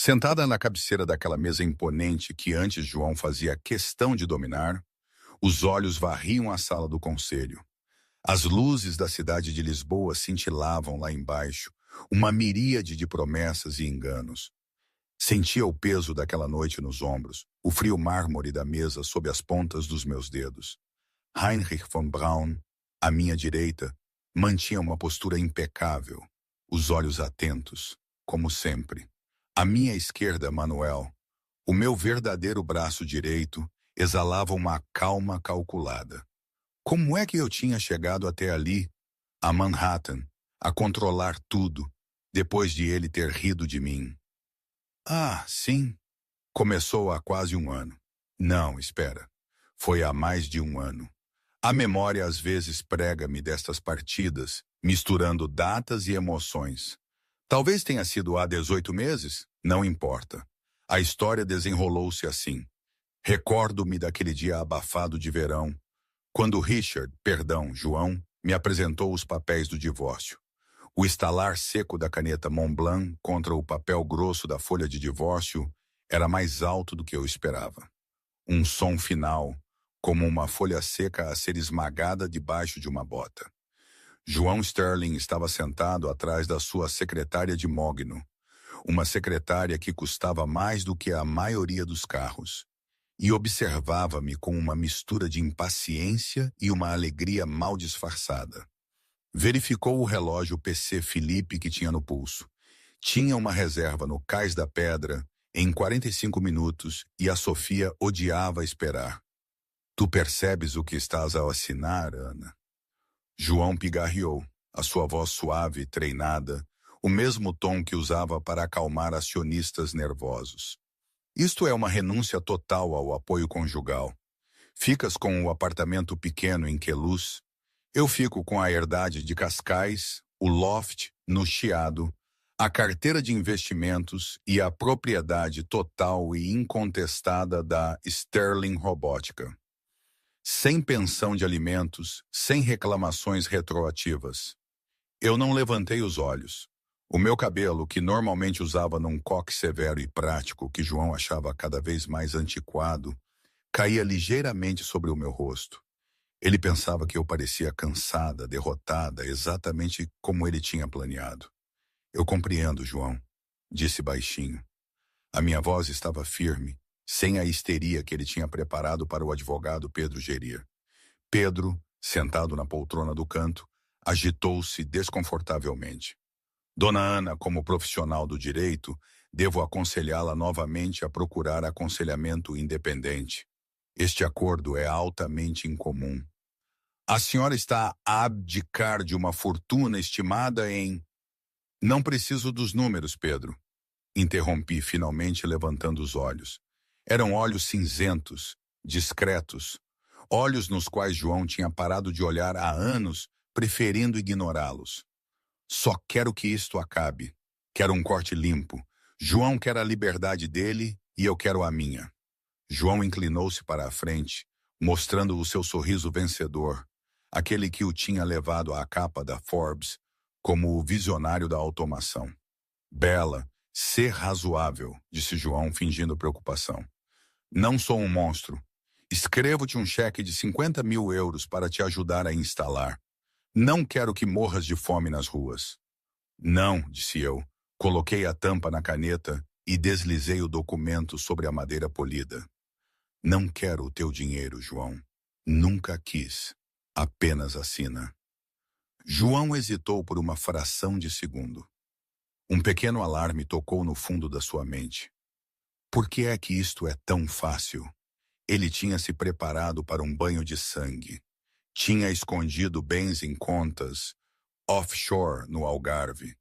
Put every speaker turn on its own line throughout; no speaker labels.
Sentada na cabeceira daquela mesa imponente que antes João fazia questão de dominar, os olhos varriam a sala do conselho. As luzes da cidade de Lisboa cintilavam lá embaixo, uma miríade de promessas e enganos. Sentia o peso daquela noite nos ombros, o frio mármore da mesa sob as pontas dos meus dedos. Heinrich von Braun, à minha direita, mantinha uma postura impecável, os olhos atentos, como sempre. À minha esquerda, Manuel, o meu verdadeiro braço direito, exalava uma calma calculada. Como é que eu tinha chegado até ali, a Manhattan, a controlar tudo, depois de ele ter rido de mim? Ah, sim. Começou há quase um ano. Não, espera. Foi há mais de um ano. A memória às vezes prega-me destas partidas, misturando datas e emoções. Talvez tenha sido há 18 meses, não importa. A história desenrolou-se assim. Recordo-me daquele dia abafado de verão, quando João, me apresentou os papéis do divórcio. O estalar seco da caneta Montblanc contra o papel grosso da folha de divórcio era mais alto do que eu esperava. Um som final, como uma folha seca a ser esmagada debaixo de uma bota. João Sterling estava sentado atrás da sua secretária de mogno, uma secretária que custava mais do que a maioria dos carros, e observava-me com uma mistura de impaciência e uma alegria mal disfarçada. Verificou o relógio PC Philippe que tinha no pulso. Tinha uma reserva no Cais da Pedra em 45 minutos e a Sofia odiava esperar. Tu percebes o que estás a assinar, Ana? João pigarreou, a sua voz suave e treinada, o mesmo tom que usava para acalmar acionistas nervosos. Isto é uma renúncia total ao apoio conjugal. Ficas com o apartamento pequeno em Queluz. Eu fico com a herdade de Cascais, o loft no Chiado, a carteira de investimentos e a propriedade total e incontestada da Sterling Robótica. Sem pensão de alimentos, sem reclamações retroativas. Eu não levantei os olhos. O meu cabelo, que normalmente usava num coque severo e prático, que João achava cada vez mais antiquado, caía ligeiramente sobre o meu rosto. Ele pensava que eu parecia cansada, derrotada, exatamente como ele tinha planeado. Eu compreendo, João, disse baixinho. A minha voz estava firme, sem a histeria que ele tinha preparado para o advogado Pedro Geria. Pedro, sentado na poltrona do canto, agitou-se desconfortavelmente. Dona Ana, como profissional do direito, devo aconselhá-la novamente a procurar aconselhamento independente. Este acordo é altamente incomum. A senhora está a abdicar de uma fortuna estimada em... Não preciso dos números, Pedro. Interrompi finalmente, levantando os olhos. Eram olhos cinzentos, discretos, olhos nos quais João tinha parado de olhar há anos, preferindo ignorá-los. Só quero que isto acabe. Quero um corte limpo. João quer a liberdade dele e eu quero a minha. João inclinou-se para a frente, mostrando o seu sorriso vencedor, aquele que o tinha levado à capa da Forbes como o visionário da automação. Bela, ser razoável, disse João, fingindo preocupação. Não sou um monstro. Escrevo-te um cheque de 50 mil euros para te ajudar a instalar. Não quero que morras de fome nas ruas. Não, disse eu. Coloquei a tampa na caneta e deslizei o documento sobre a madeira polida. Não quero o teu dinheiro, João. Nunca quis. Apenas assina. João hesitou por uma fração de segundo. Um pequeno alarme tocou no fundo da sua mente. Por que é que isto é tão fácil? Ele tinha se preparado para um banho de sangue. Tinha escondido bens em contas offshore no Algarve.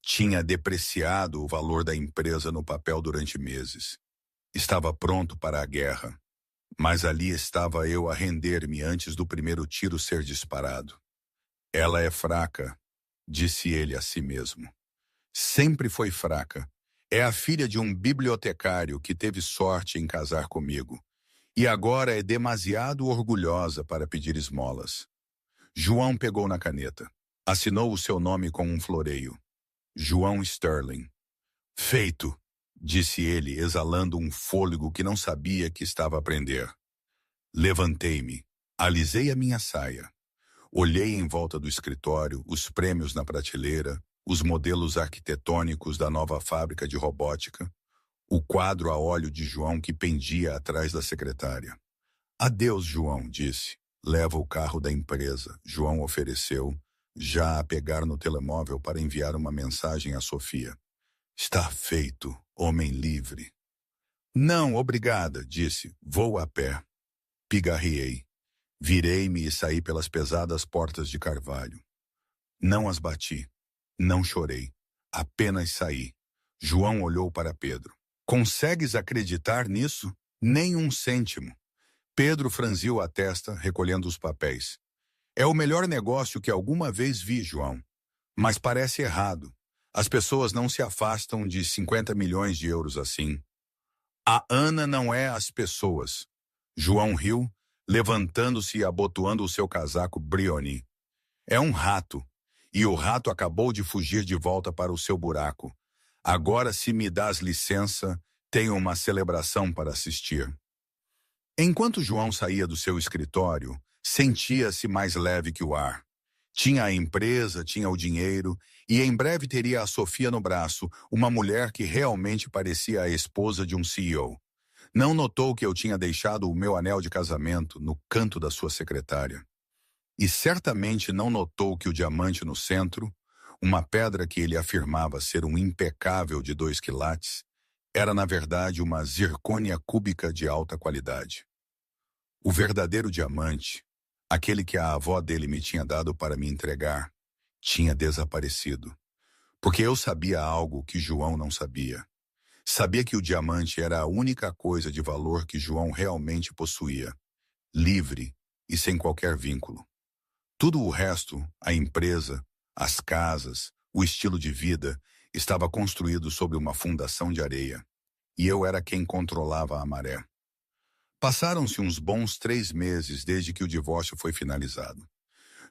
Tinha depreciado o valor da empresa no papel durante meses. Estava pronto para a guerra. Mas ali estava eu a render-me antes do primeiro tiro ser disparado. Ela é fraca, disse ele a si mesmo. Sempre foi fraca. É a filha de um bibliotecário que teve sorte em casar comigo. E agora é demasiado orgulhosa para pedir esmolas. João pegou na caneta. Assinou o seu nome com um floreio. João Sterling. Feito, disse ele, exalando um fôlego que não sabia que estava a prender. Levantei-me, alisei a minha saia. Olhei em volta do escritório, os prêmios na prateleira, os modelos arquitetônicos da nova fábrica de robótica, o quadro a óleo de João que pendia atrás da secretária. Adeus, João, disse. Leva o carro da empresa, João ofereceu, já a pegar no telemóvel para enviar uma mensagem a Sofia. Está feito, homem livre. Não, obrigada, disse. Vou a pé. Pigarreei. Virei-me e saí pelas pesadas portas de carvalho. Não as bati. Não chorei. Apenas saí. João olhou para Pedro. Consegues acreditar nisso? Nem um cêntimo. Pedro franziu a testa, recolhendo os papéis. É o melhor negócio que alguma vez vi, João. Mas parece errado. As pessoas não se afastam de 50 milhões de euros assim. A Ana não é as pessoas. João riu, levantando-se e abotoando o seu casaco Brioni. É um rato. E o rato acabou de fugir de volta para o seu buraco. Agora, se me dás licença, tenho uma celebração para assistir. Enquanto João saía do seu escritório, sentia-se mais leve que o ar. Tinha a empresa, tinha o dinheiro, e em breve teria a Sofia no braço, uma mulher que realmente parecia a esposa de um CEO. Não notou que eu tinha deixado o meu anel de casamento no canto da sua secretária. E certamente não notou que o diamante no centro, uma pedra que ele afirmava ser um impecável de 2 quilates, era na verdade uma zircônia cúbica de alta qualidade. O verdadeiro diamante, aquele que a avó dele me tinha dado para me entregar, tinha desaparecido. Porque eu sabia algo que João não sabia. Sabia que o diamante era a única coisa de valor que João realmente possuía, livre e sem qualquer vínculo. Tudo o resto, a empresa, as casas, o estilo de vida, estava construído sobre uma fundação de areia. E eu era quem controlava a maré. Passaram-se uns bons 3 meses desde que o divórcio foi finalizado.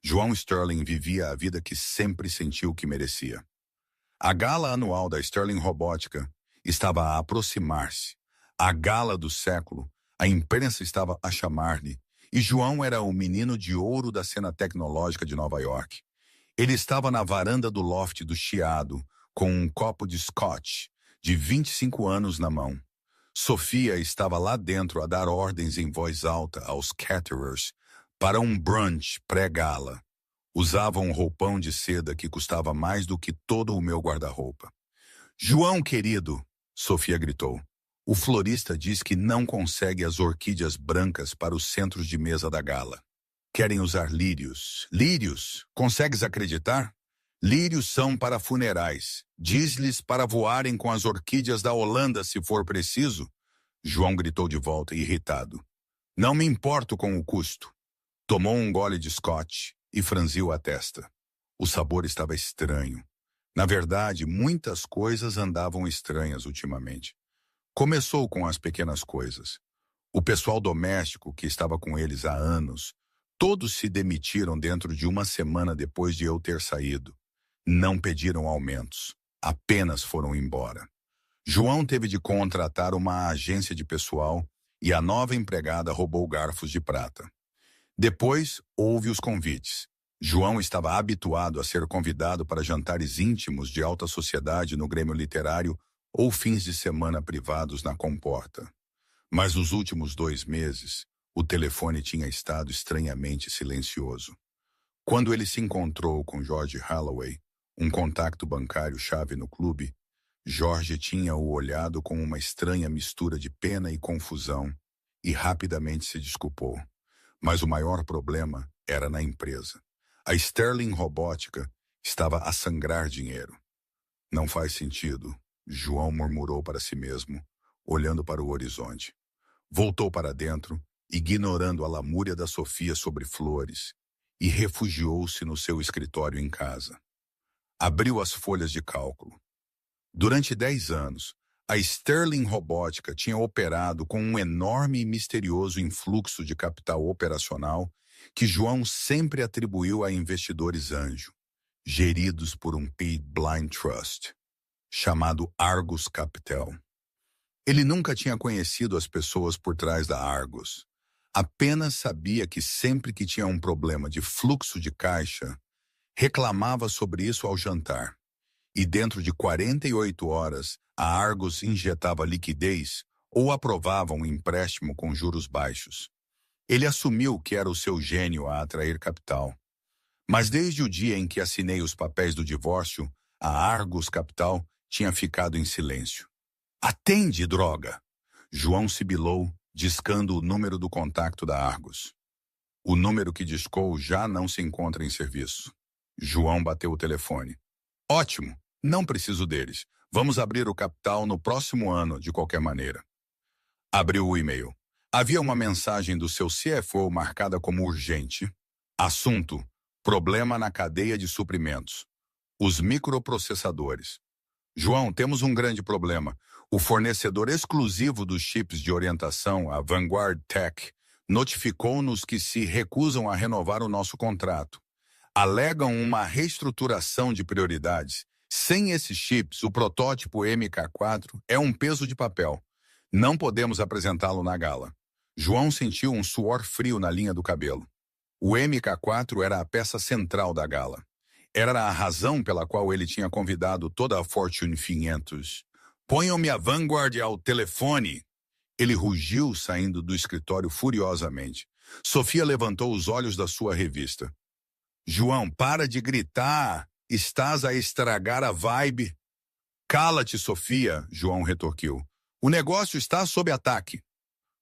João Sterling vivia a vida que sempre sentiu que merecia. A gala anual da Sterling Robótica estava a aproximar-se. A gala do século, a imprensa estava a chamar-lhe, e João era o menino de ouro da cena tecnológica de Nova York. Ele estava na varanda do loft do Chiado, com um copo de scotch, de 25 anos na mão. Sofia estava lá dentro a dar ordens em voz alta aos caterers para um brunch pré-gala. Usava um roupão de seda que custava mais do que todo o meu guarda-roupa. João, querido, Sofia gritou. O florista diz que não consegue as orquídeas brancas para os centros de mesa da gala. Querem usar lírios. Lírios? Consegues acreditar? Lírios são para funerais. Diz-lhes para voarem com as orquídeas da Holanda se for preciso. João gritou de volta, irritado. Não me importo com o custo. Tomou um gole de scotch e franziu a testa. O sabor estava estranho. Na verdade, muitas coisas andavam estranhas ultimamente. Começou com as pequenas coisas. O pessoal doméstico que estava com eles há anos, todos se demitiram dentro de uma semana depois de eu ter saído. Não pediram aumentos, apenas foram embora. João teve de contratar uma agência de pessoal e a nova empregada roubou garfos de prata. Depois, houve os convites. João estava habituado a ser convidado para jantares íntimos de alta sociedade no Grêmio Literário ou fins de semana privados na Comporta. Mas nos últimos 2 meses, o telefone tinha estado estranhamente silencioso. Quando ele se encontrou com George Holloway, um contacto bancário-chave no clube, Jorge tinha-o olhado com uma estranha mistura de pena e confusão e rapidamente se desculpou. Mas o maior problema era na empresa. A Sterling Robótica estava a sangrar dinheiro. Não faz sentido, João murmurou para si mesmo, olhando para o horizonte. Voltou para dentro, ignorando a lamúria da Sofia sobre flores, e refugiou-se no seu escritório em casa. Abriu as folhas de cálculo. Durante 10 anos, a Sterling Robótica tinha operado com um enorme e misterioso influxo de capital operacional que João sempre atribuiu a investidores anjo, geridos por um paid blind trust, chamado Argus Capital. Ele nunca tinha conhecido as pessoas por trás da Argos. Apenas sabia que sempre que tinha um problema de fluxo de caixa, reclamava sobre isso ao jantar. E dentro de 48 horas, a Argos injetava liquidez ou aprovava um empréstimo com juros baixos. Ele assumiu que era o seu gênio a atrair capital. Mas desde o dia em que assinei os papéis do divórcio, a Argos Capital tinha ficado em silêncio. Atende, droga! João sibilou, discando o número do contacto da Argos. O número que discou já não se encontra em serviço. João bateu o telefone. Ótimo, não preciso deles. Vamos abrir o capital no próximo ano, de qualquer maneira. Abriu o e-mail. Havia uma mensagem do seu CFO marcada como urgente. Assunto: problema na cadeia de suprimentos. Os microprocessadores. João, temos um grande problema. O fornecedor exclusivo dos chips de orientação, a Vanguard Tech, notificou-nos que se recusam a renovar o nosso contrato. Alegam uma reestruturação de prioridades. Sem esses chips, o protótipo MK4 é um peso de papel. Não podemos apresentá-lo na gala. João sentiu um suor frio na linha do cabelo. O MK4 era a peça central da gala. Era a razão pela qual ele tinha convidado toda a Fortune 500. Ponham-me a Vanguard ao telefone! Ele rugiu saindo do escritório furiosamente. Sofia levantou os olhos da sua revista. João, para de gritar! Estás a estragar a vibe. Cala-te, Sofia, João retorquiu. O negócio está sob ataque.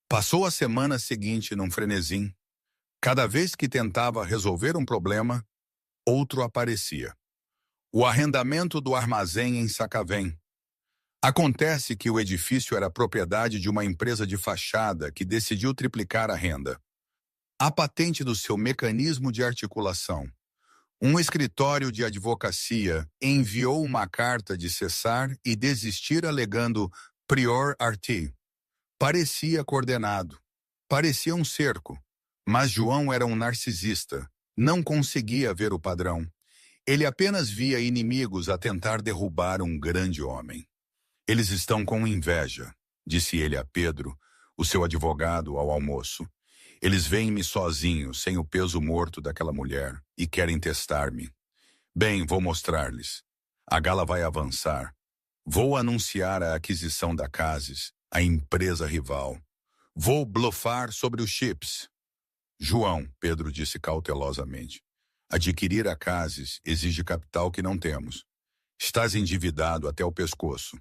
Passou a semana seguinte num frenesim. Cada vez que tentava resolver um problema, outro aparecia. O arrendamento do armazém em Sacavém. Acontece que o edifício era propriedade de uma empresa de fachada que decidiu triplicar a renda. A patente do seu mecanismo de articulação. Um escritório de advocacia enviou uma carta de cessar e desistir alegando prior arti. Parecia coordenado. Parecia um cerco. Mas João era um narcisista. Não conseguia ver o padrão. Ele apenas via inimigos a tentar derrubar um grande homem. Eles estão com inveja, disse ele a Pedro, o seu advogado, ao almoço. Eles veem-me sozinho, sem o peso morto daquela mulher, e querem testar-me. Bem, vou mostrar-lhes. A gala vai avançar. Vou anunciar a aquisição da Cases, a empresa rival. Vou blufar sobre os chips. João, Pedro disse cautelosamente, adquirir a Cases exige capital que não temos. Estás endividado até o pescoço.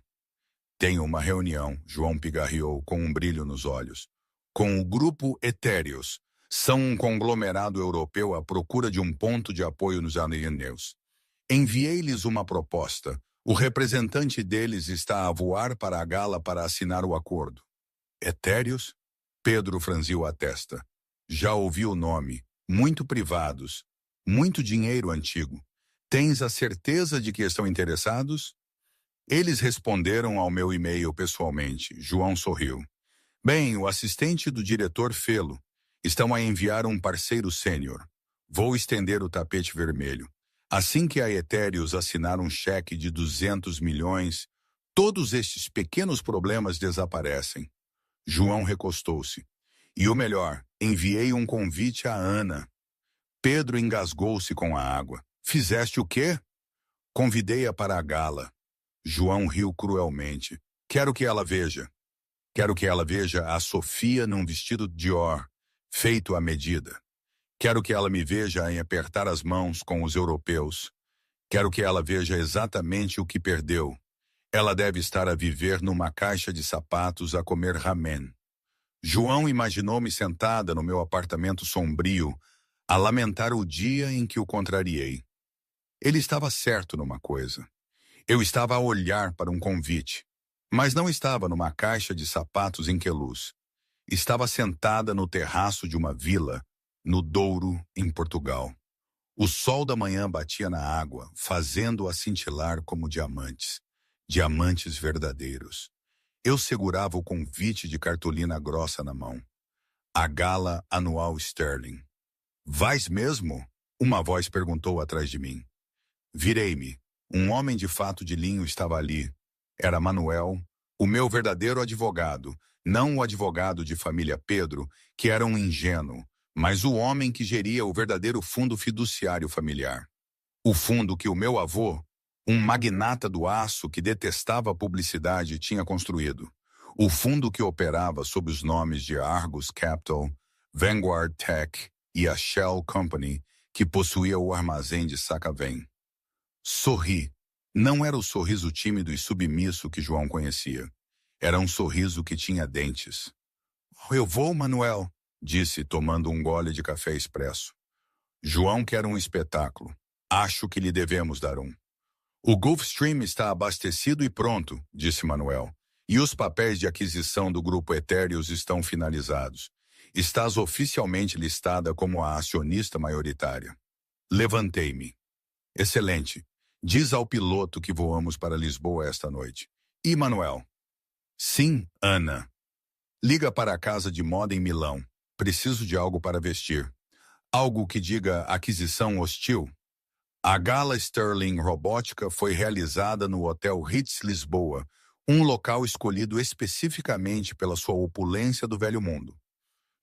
Tenho uma reunião, João pigarreou com um brilho nos olhos, com o grupo Etéreos. São um conglomerado europeu à procura de um ponto de apoio nos Anineus. Enviei-lhes uma proposta. O representante deles está a voar para a gala para assinar o acordo. Etéreos? Pedro franziu a testa. Já ouvi o nome. Muito privados. Muito dinheiro antigo. Tens a certeza de que estão interessados? Eles responderam ao meu e-mail pessoalmente. João sorriu. Bem, o assistente do diretor fê-lo. Estão a enviar um parceiro sênior. Vou estender o tapete vermelho. Assim que a Etéreos assinar um cheque de 200 milhões, todos estes pequenos problemas desaparecem. João recostou-se. E o melhor, enviei um convite a Ana. Pedro engasgou-se com a água. Fizeste o quê? Convidei-a para a gala. João riu cruelmente. Quero que ela veja. Quero que ela veja a Sofia num vestido Dior, feito à medida. Quero que ela me veja em apertar as mãos com os europeus. Quero que ela veja exatamente o que perdeu. Ela deve estar a viver numa caixa de sapatos a comer ramen. João imaginou-me sentada no meu apartamento sombrio, a lamentar o dia em que o contrariei. Ele estava certo numa coisa. Eu estava a olhar para um convite, mas não estava numa caixa de sapatos em Queluz. Estava sentada no terraço de uma vila, no Douro, em Portugal. O sol da manhã batia na água, fazendo-a cintilar como diamantes. Diamantes verdadeiros. Eu segurava o convite de cartolina grossa na mão. A gala anual Sterling. Vais mesmo? Uma voz perguntou atrás de mim. Virei-me. Um homem de fato de linho estava ali. Era Manuel, O meu verdadeiro advogado, não o advogado de família Pedro, que era um ingênuo, mas o homem que geria o verdadeiro fundo fiduciário familiar. O fundo que o meu avô, um magnata do aço que detestava a publicidade, tinha construído. O fundo que operava sob os nomes de Argus Capital, Vanguard Tech e a Shell Company, que possuía o armazém de Sacavém. Sorri. Não era o sorriso tímido e submisso que João conhecia. Era um sorriso que tinha dentes. Eu vou, Manuel, disse, tomando um gole de café expresso. João quer um espetáculo. Acho que lhe devemos dar um. O Gulfstream está abastecido e pronto, disse Manuel. E os papéis de aquisição do Grupo Etéreos estão finalizados. Estás oficialmente listada como a acionista maioritária. Levantei-me. Excelente. Diz ao piloto que voamos para Lisboa esta noite. E Manuel? Sim, Ana. Liga para a casa de moda em Milão. Preciso de algo para vestir. Algo que diga aquisição hostil. A gala Sterling Robótica foi realizada no Hotel Ritz Lisboa, um local escolhido especificamente pela sua opulência do velho mundo.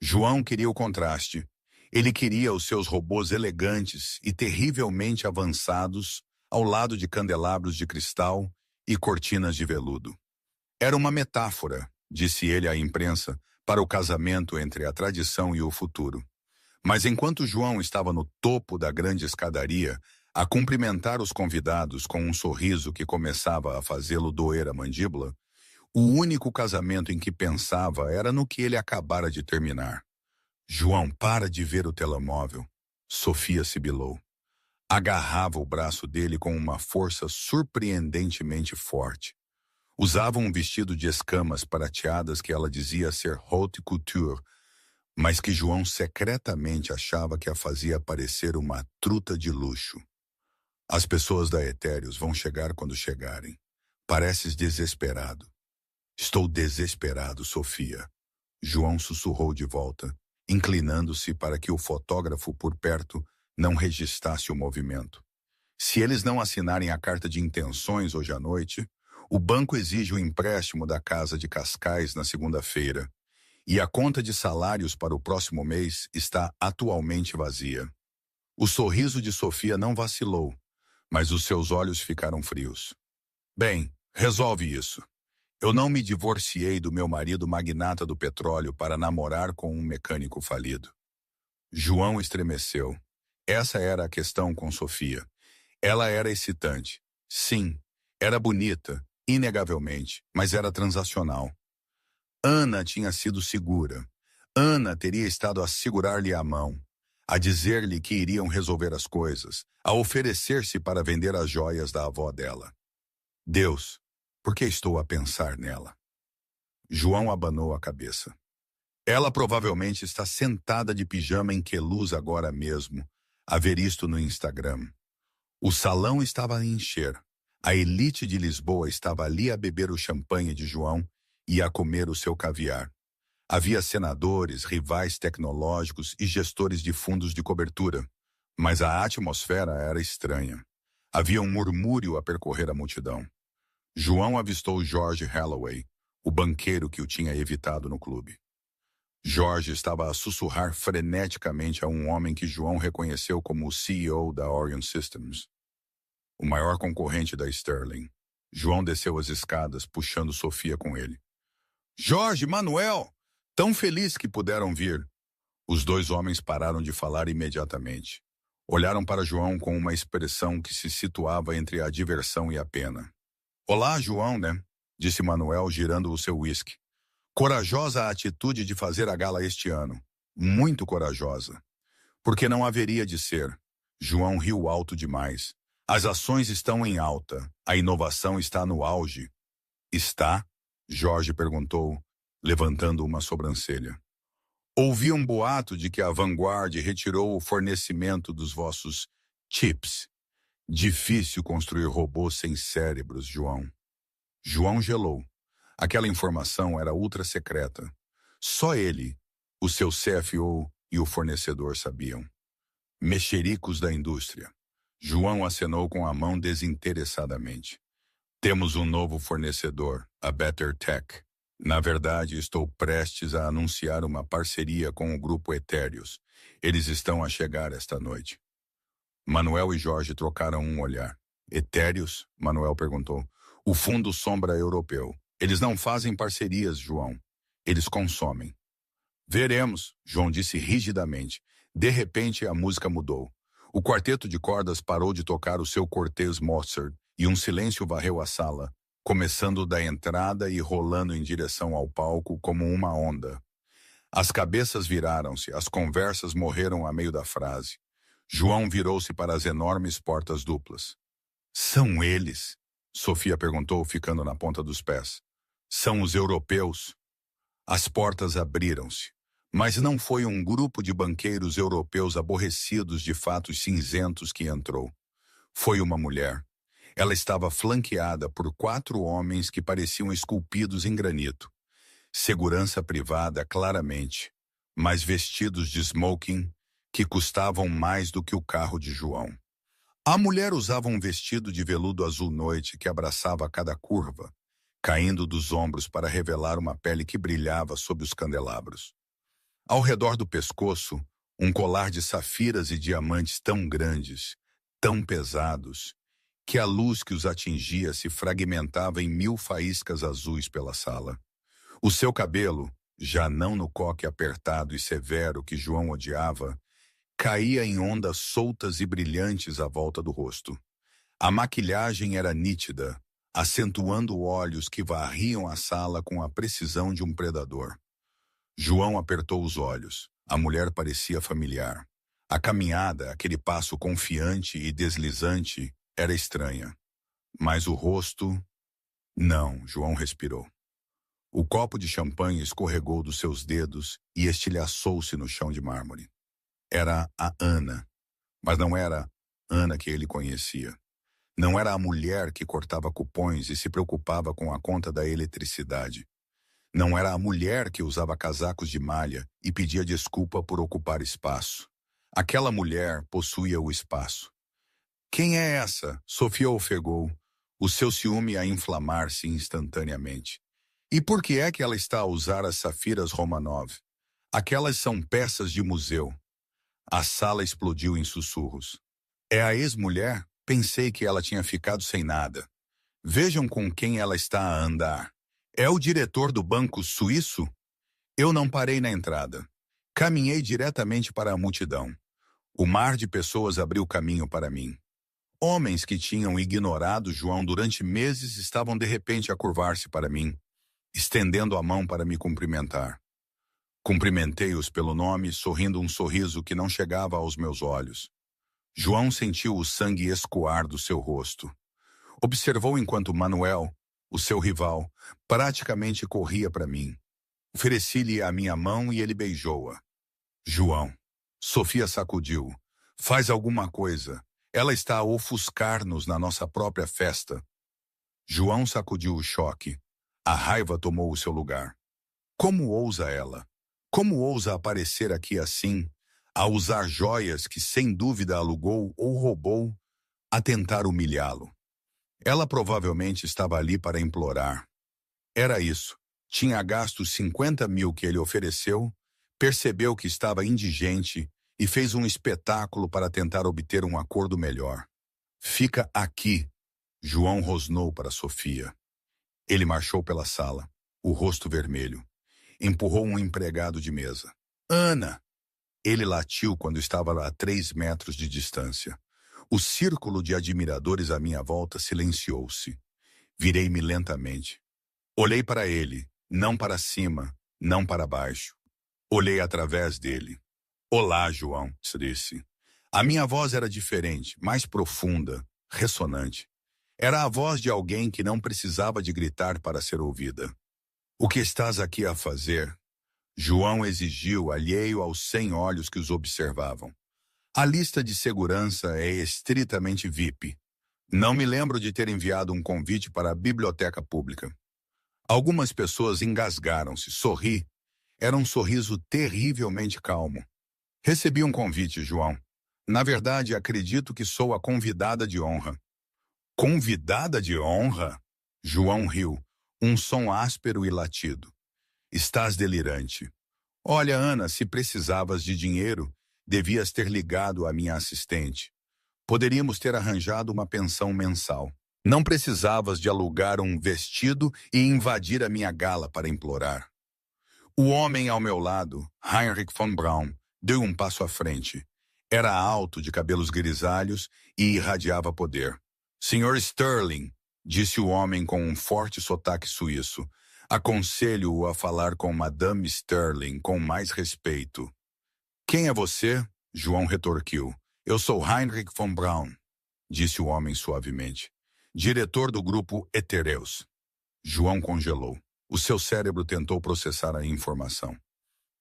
João queria o contraste. Ele queria os seus robôs elegantes e terrivelmente avançados ao lado de candelabros de cristal e cortinas de veludo. Era uma metáfora, disse ele à imprensa, para o casamento entre a tradição e o futuro. Mas enquanto João estava no topo da grande escadaria, a cumprimentar os convidados com um sorriso que começava a fazê-lo doer a mandíbula, o único casamento em que pensava era no que ele acabara de terminar. João, para de ver o telemóvel. Sofia sibilou. Agarrava o braço dele com uma força surpreendentemente forte. Usava um vestido de escamas prateadas que ela dizia ser haute couture, mas que João secretamente achava que a fazia parecer uma truta de luxo. As pessoas da Etéreos vão chegar quando chegarem. Pareces desesperado. Estou desesperado, Sofia. João sussurrou de volta, inclinando-se para que o fotógrafo por perto não registrasse o movimento. Se eles não assinarem a carta de intenções hoje à noite, o banco exige o empréstimo da casa de Cascais na segunda-feira, e a conta de salários para o próximo mês está atualmente vazia. O sorriso de Sofia não vacilou, mas os seus olhos ficaram frios. Bem, resolve isso. Eu não me divorciei do meu marido magnata do petróleo para namorar com um mecânico falido. João estremeceu. Essa era a questão com Sofia. Ela era excitante. Sim, era bonita, inegavelmente, mas era transacional. Ana tinha sido segura. Ana teria estado a segurar-lhe a mão, a dizer-lhe que iriam resolver as coisas, a oferecer-se para vender as joias da avó dela. Deus, por que estou a pensar nela? João abanou a cabeça. Ela provavelmente está sentada de pijama em Queluz agora mesmo, a ver isto no Instagram. O salão estava a encher. A elite de Lisboa estava ali a beber o champanhe de João e a comer o seu caviar. Havia senadores, rivais tecnológicos e gestores de fundos de cobertura, mas a atmosfera era estranha. Havia um murmúrio a percorrer a multidão. João avistou George Holloway, o banqueiro que o tinha evitado no clube. George estava a sussurrar freneticamente a um homem que João reconheceu como o CEO da Orion Systems, o maior concorrente da Sterling. João desceu as escadas, puxando Sofia com ele. Jorge, Manuel! Tão feliz que puderam vir. Os dois homens pararam de falar imediatamente. Olharam para João com uma expressão que se situava entre a diversão e a pena. Olá, João, né? Disse Manuel, girando o seu uísque. Corajosa a atitude de fazer a gala este ano. Muito corajosa. Porque não haveria de ser. João riu alto demais. As ações estão em alta. A inovação está no auge. Está? Jorge perguntou, levantando uma sobrancelha. Ouvi um boato de que a Vanguard retirou o fornecimento dos vossos chips. Difícil construir robôs sem cérebros, João. João gelou. Aquela informação era ultra secreta. Só ele, o seu CFO e o fornecedor sabiam. Mexericos da indústria. João acenou com a mão desinteressadamente. Temos um novo fornecedor, a Better Tech. Na verdade, estou prestes a anunciar uma parceria com o grupo Etéreos. Eles estão a chegar esta noite. Manuel e Jorge trocaram um olhar. Etéreos? Manuel perguntou. O fundo sombra europeu. Eles não fazem parcerias, João. Eles consomem. Veremos, João disse rigidamente. De repente, a música mudou. O quarteto de cordas parou de tocar o seu Cortez Mozart e um silêncio varreu a sala, começando da entrada e rolando em direção ao palco como uma onda. As cabeças viraram-se, as conversas morreram a meio da frase. João virou-se para as enormes portas duplas. São eles? Sofia perguntou, ficando na ponta dos pés. São os europeus? As portas abriram-se, mas não foi um grupo de banqueiros europeus aborrecidos de fatos cinzentos que entrou. Foi uma mulher. Ela estava flanqueada por 4 homens que pareciam esculpidos em granito. Segurança privada, claramente, mas vestidos de smoking que custavam mais do que o carro de João. A mulher usava um vestido de veludo azul noite que abraçava cada curva, caindo dos ombros para revelar uma pele que brilhava sob os candelabros. Ao redor do pescoço, um colar de safiras e diamantes tão grandes, tão pesados, que a luz que os atingia se fragmentava em 1000 faíscas azuis pela sala. O seu cabelo, já não no coque apertado e severo que João odiava, caía em ondas soltas e brilhantes à volta do rosto. A maquilhagem era nítida, acentuando olhos que varriam a sala com a precisão de um predador. João apertou os olhos. A mulher parecia familiar. A caminhada, aquele passo confiante e deslizante, era estranha. Mas o rosto... Não, João respirou. O copo de champanhe escorregou dos seus dedos e estilhaçou-se no chão de mármore. Era a Ana, mas não era Ana que ele conhecia. Não era a mulher que cortava cupons e se preocupava com a conta da eletricidade. Não era a mulher que usava casacos de malha e pedia desculpa por ocupar espaço. Aquela mulher possuía o espaço. Quem é essa? Sofia ofegou, o seu ciúme a inflamar-se instantaneamente. E por que é que ela está a usar as safiras Romanov? Aquelas são peças de museu. A sala explodiu em sussurros. É a ex-mulher? Pensei que ela tinha ficado sem nada. Vejam com quem ela está a andar. É o diretor do banco suíço? Eu não parei na entrada. Caminhei diretamente para a multidão. O mar de pessoas abriu caminho para mim. Homens que tinham ignorado João durante meses estavam de repente a curvar-se para mim, estendendo a mão para me cumprimentar. Cumprimentei-os pelo nome, sorrindo um sorriso que não chegava aos meus olhos. João sentiu o sangue escoar do seu rosto. Observou enquanto Manuel, o seu rival, praticamente corria para mim. Ofereci-lhe a minha mão e ele beijou-a. João. Sofia sacudiu. Faz alguma coisa. Ela está a ofuscar-nos na nossa própria festa. João sacudiu o choque. A raiva tomou o seu lugar. Como ousa ela? Como ousa aparecer aqui assim, a usar joias que sem dúvida alugou ou roubou, a tentar humilhá-lo? Ela provavelmente estava ali para implorar. Era isso. Tinha gasto os 50 mil que ele ofereceu, percebeu que estava indigente e fez um espetáculo para tentar obter um acordo melhor. Fica aqui, João rosnou para Sofia. Ele marchou pela sala, o rosto vermelho. Empurrou um empregado de mesa. Ana! Ele latiu quando estava a 3 metros de distância. O círculo de admiradores à minha volta silenciou-se. Virei-me lentamente. Olhei para ele, não para cima, não para baixo. Olhei através dele. Olá, João, disse. A minha voz era diferente, mais profunda, ressonante. Era a voz de alguém que não precisava de gritar para ser ouvida. O que estás aqui a fazer? João exigiu, alheio aos 100 olhos que os observavam. A lista de segurança é estritamente VIP. Não me lembro de ter enviado um convite para a biblioteca pública. Algumas pessoas engasgaram-se, sorri. Era um sorriso terrivelmente calmo. Recebi um convite, João. Na verdade, acredito que sou a convidada de honra. Convidada de honra? João riu, um som áspero e latido. Estás delirante. Olha, Ana, se precisavas de dinheiro, devias ter ligado à minha assistente. Poderíamos ter arranjado uma pensão mensal. Não precisavas de alugar um vestido e invadir a minha gala para implorar. O homem ao meu lado, Heinrich von Braun, deu um passo à frente. Era alto, de cabelos grisalhos e irradiava poder. Senhor Sterling, disse o homem com um forte sotaque suíço, aconselho-o a falar com Madame Sterling com mais respeito. Quem é você? João retorquiu. Eu sou Heinrich von Braun, disse o homem suavemente. Diretor do grupo Etereus. João congelou. O seu cérebro tentou processar a informação.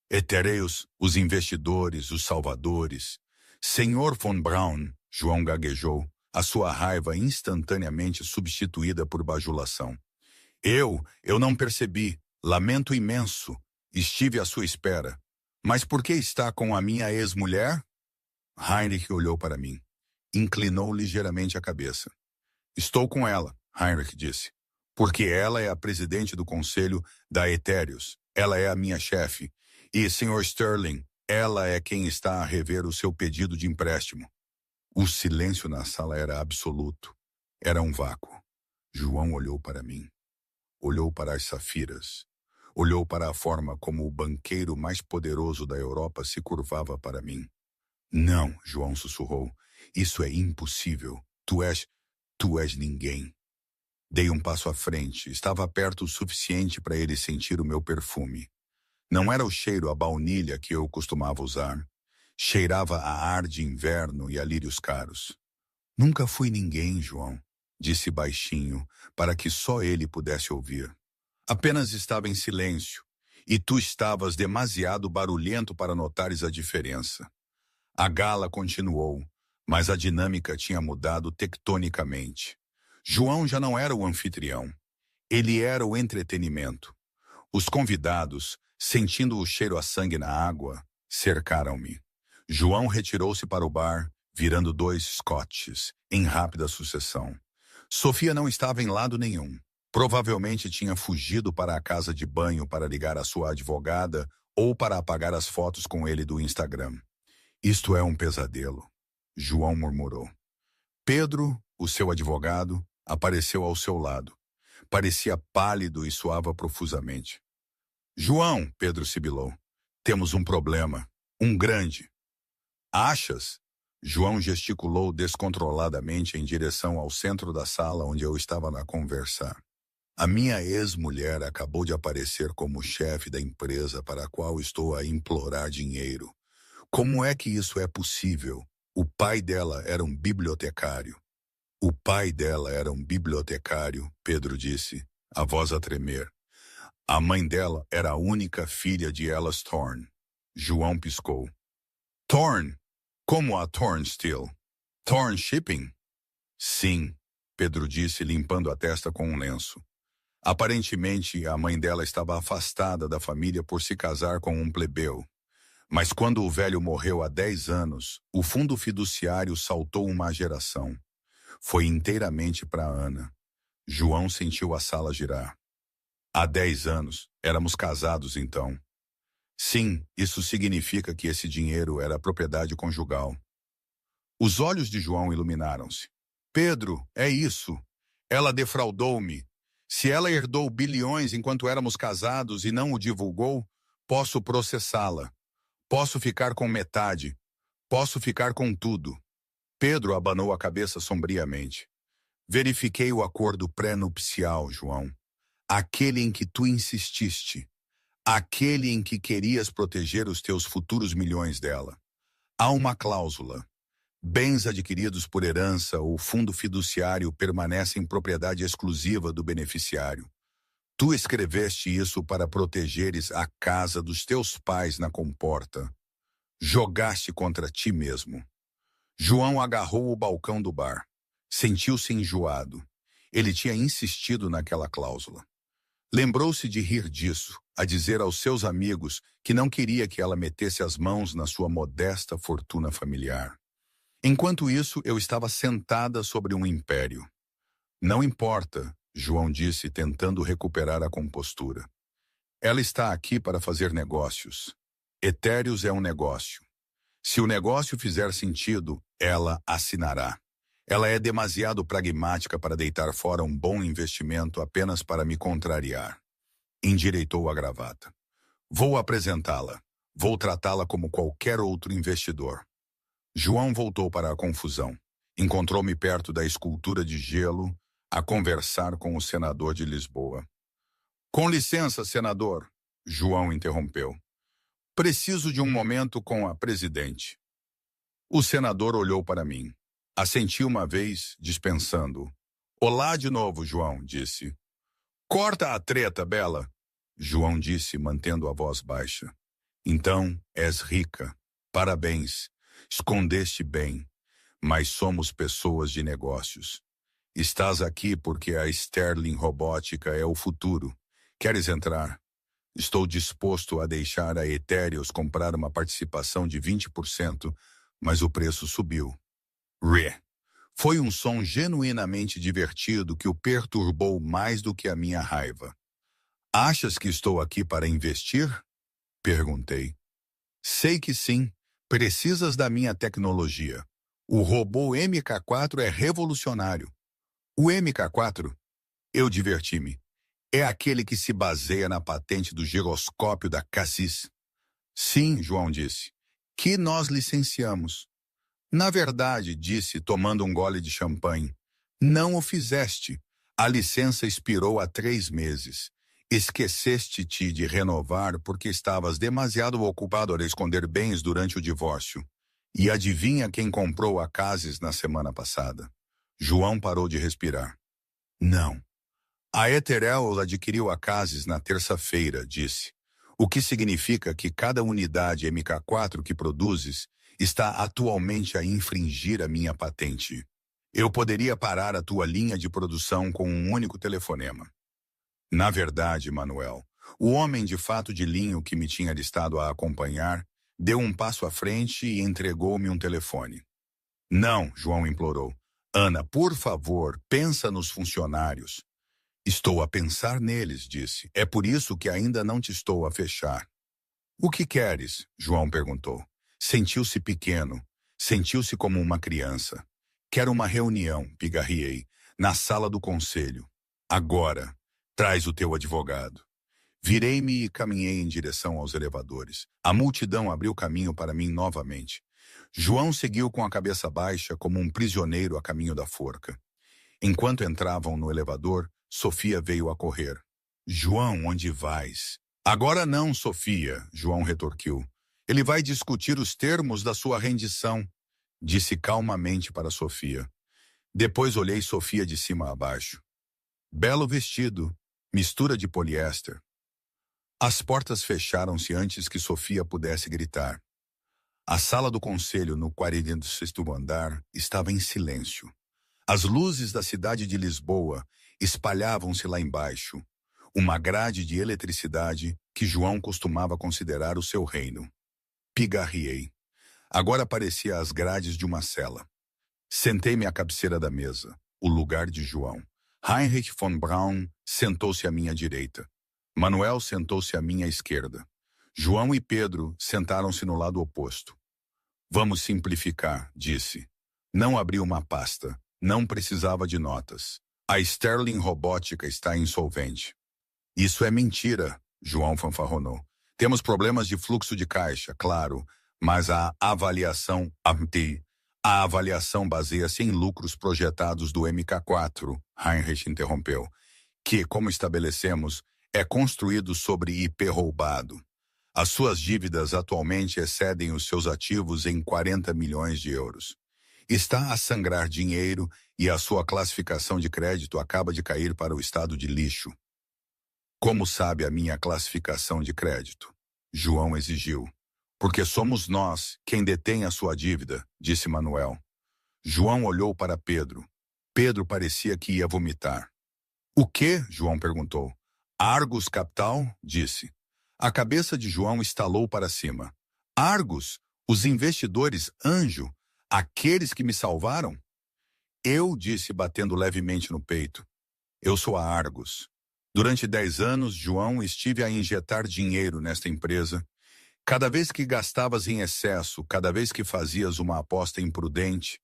Etereus, os investidores, os salvadores. Senhor von Braun, João gaguejou, a sua raiva instantaneamente substituída por bajulação. Eu não percebi. Lamento imenso. Estive à sua espera. Mas por que está com a minha ex-mulher? Heinrich olhou para mim. Inclinou ligeiramente a cabeça. Estou com ela, Heinrich disse. Porque ela é a presidente do conselho da Etereus. Ela é a minha chefe. E, Sr. Sterling, ela é quem está a rever o seu pedido de empréstimo. O silêncio na sala era absoluto. Era um vácuo. João olhou para mim. Olhou para as safiras. Olhou para a forma como o banqueiro mais poderoso da Europa se curvava para mim. Não, João sussurrou. Isso é impossível. Tu és ninguém. Dei um passo à frente. Estava perto o suficiente para ele sentir o meu perfume. Não era o cheiro a baunilha que eu costumava usar. Cheirava a ar de inverno e a lírios caros. Nunca fui ninguém, João, disse baixinho, para que só ele pudesse ouvir. Apenas estava em silêncio, e tu estavas demasiado barulhento para notares a diferença. A gala continuou, mas a dinâmica tinha mudado tectonicamente. João já não era o anfitrião. Ele era o entretenimento. Os convidados, sentindo o cheiro a sangue na água, cercaram-me. João retirou-se para o bar, virando 2 scotches, em rápida sucessão. Sofia não estava em lado nenhum. Provavelmente tinha fugido para a casa de banho para ligar à sua advogada ou para apagar as fotos com ele do Instagram. Isto é um pesadelo, João murmurou. Pedro, o seu advogado, apareceu ao seu lado. Parecia pálido e suava profusamente. João, Pedro sibilou, temos um problema, um grande. Achas? João gesticulou descontroladamente em direção ao centro da sala onde eu estava a conversar. A minha ex-mulher acabou de aparecer como chefe da empresa para a qual estou a implorar dinheiro. Como é que isso é possível? O pai dela era um bibliotecário. O pai dela era um bibliotecário, Pedro disse, a voz a tremer. A mãe dela era a única filha de Ellis Thorne. João piscou. Thorne? Como a Thorne Steel? Thorne Shipping? Sim, Pedro disse, limpando a testa com um lenço. Aparentemente, a mãe dela estava afastada da família por se casar com um plebeu. Mas quando o velho morreu há 10 anos, o fundo fiduciário saltou uma geração. Foi inteiramente para Ana. João sentiu a sala girar. Há 10 anos, éramos casados então. Sim, isso significa que esse dinheiro era propriedade conjugal. Os olhos de João iluminaram-se. Pedro, é isso. Ela defraudou-me. Se ela herdou bilhões enquanto éramos casados e não o divulgou, posso processá-la. Posso ficar com metade. Posso ficar com tudo. Pedro abanou a cabeça sombriamente. Verifiquei o acordo pré-nupcial, João. Aquele em que tu insististe. Aquele em que querias proteger os teus futuros milhões dela. Há uma cláusula. Bens adquiridos por herança ou fundo fiduciário permanecem propriedade exclusiva do beneficiário. Tu escreveste isso para protegeres a casa dos teus pais na comporta. Jogaste contra ti mesmo. João agarrou o balcão do bar. Sentiu-se enjoado. Ele tinha insistido naquela cláusula. Lembrou-se de rir disso, a dizer aos seus amigos que não queria que ela metesse as mãos na sua modesta fortuna familiar. Enquanto isso, eu estava sentada sobre um império. Não importa, João disse, tentando recuperar a compostura. Ela está aqui para fazer negócios. Etéreos é um negócio. Se o negócio fizer sentido, ela assinará. Ela é demasiado pragmática para deitar fora um bom investimento apenas para me contrariar. Endireitou a gravata. Vou apresentá-la. Vou tratá-la como qualquer outro investidor. João voltou para a confusão. Encontrou-me perto da escultura de gelo, a conversar com o senador de Lisboa. Com licença, senador, João interrompeu. Preciso de um momento com a presidente. O senador olhou para mim. Assenti uma vez, dispensando. Olá de novo, João, disse. Corta a treta, Bela, João disse, mantendo a voz baixa. Então, és rica. Parabéns. Escondeste bem. Mas somos pessoas de negócios. Estás aqui porque a Sterling Robótica é o futuro. Queres entrar? Estou disposto a deixar a Etéreos comprar uma participação de 20%, mas o preço subiu. Ré. Foi um som genuinamente divertido que o perturbou mais do que a minha raiva. Achas que estou aqui para investir? Perguntei. Sei que sim. Precisas da minha tecnologia. O robô MK4 é revolucionário. O MK4? Eu diverti-me. É aquele que se baseia na patente do giroscópio da Cassis. Sim, João disse. Que nós licenciamos. Na verdade, disse, tomando um gole de champanhe, não o fizeste. A licença expirou há 3 meses. Esqueceste-te de renovar porque estavas demasiado ocupado a esconder bens durante o divórcio. E adivinha quem comprou a Cassis na semana passada? João parou de respirar. Não. A Eterel adquiriu a Cassis na terça-feira, disse. O que significa que cada unidade MK4 que produzes está atualmente a infringir a minha patente. Eu poderia parar a tua linha de produção com um único telefonema. Na verdade, Manuel, o homem de fato de linho que me tinha listado a acompanhar deu um passo à frente e entregou-me um telefone. Não, João implorou. Ana, por favor, pensa nos funcionários. Estou a pensar neles, disse. É por isso que ainda não te estou a fechar. O que queres? João perguntou. Sentiu-se pequeno. Sentiu-se como uma criança. Quero uma reunião, pigarriei, na sala do conselho. Agora, traz o teu advogado. Virei-me e caminhei em direção aos elevadores. A multidão abriu caminho para mim novamente. João seguiu com a cabeça baixa como um prisioneiro a caminho da forca. Enquanto entravam no elevador, Sofia veio a correr. João, onde vais? Agora não, Sofia, João retorquiu. Ele vai discutir os termos da sua rendição, disse calmamente para Sofia. Depois olhei Sofia de cima a baixo. Belo vestido, mistura de poliéster. As portas fecharam-se antes que Sofia pudesse gritar. A sala do conselho, no 46º andar, estava em silêncio. As luzes da cidade de Lisboa espalhavam-se lá embaixo, uma grade de eletricidade que João costumava considerar o seu reino. Pigarriei. Agora parecia as grades de uma cela. Sentei-me à cabeceira da mesa, o lugar de João. Heinrich von Braun sentou-se à minha direita. Manuel sentou-se à minha esquerda. João e Pedro sentaram-se no lado oposto. Vamos simplificar, disse. Não abri uma pasta. Não precisava de notas. A Sterling Robótica está insolvente. Isso é mentira, João fanfarronou. Temos problemas de fluxo de caixa, claro, mas a avaliação baseia-se em lucros projetados do MK4, Heinrich interrompeu, que, como estabelecemos, é construído sobre IP roubado. As suas dívidas atualmente excedem os seus ativos em 40 milhões de euros. Está a sangrar dinheiro e a sua classificação de crédito acaba de cair para o estado de lixo. Como sabe a minha classificação de crédito? João exigiu. Porque somos nós quem detém a sua dívida, disse Manuel. João olhou para Pedro. Pedro parecia que ia vomitar. O quê? João perguntou. Argus Capital? Disse. A cabeça de João estalou para cima. Argus? Os investidores anjo? Aqueles que me salvaram? Eu, disse batendo levemente no peito. Eu sou a Argos. Durante 10 anos, João, estive a injetar dinheiro nesta empresa. Cada vez que gastavas em excesso, cada vez que fazias uma aposta imprudente,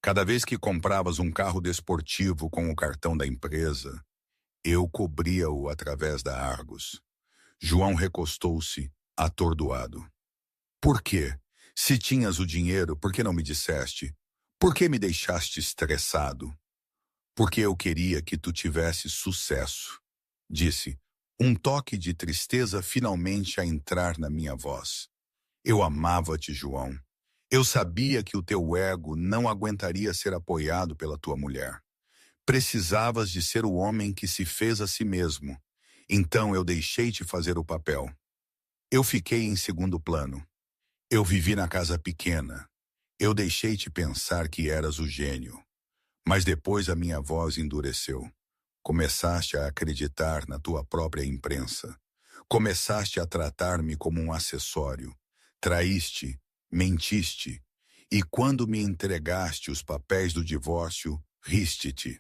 cada vez que compravas um carro desportivo com o cartão da empresa, eu cobria-o através da Argos. João recostou-se, atordoado. Por quê? Se tinhas o dinheiro, por que não me disseste? Por que me deixaste estressado? Porque eu queria que tu tivesse sucesso, disse, um toque de tristeza finalmente a entrar na minha voz. Eu amava-te, João. Eu sabia que o teu ego não aguentaria ser apoiado pela tua mulher. Precisavas de ser o homem que se fez a si mesmo. Então eu deixei-te fazer o papel. Eu fiquei em segundo plano. Eu vivi na casa pequena. Eu deixei-te pensar que eras o gênio. Mas depois a minha voz endureceu. Começaste a acreditar na tua própria imprensa. Começaste a tratar-me como um acessório. Traíste, mentiste. E quando me entregaste os papéis do divórcio, riste-te.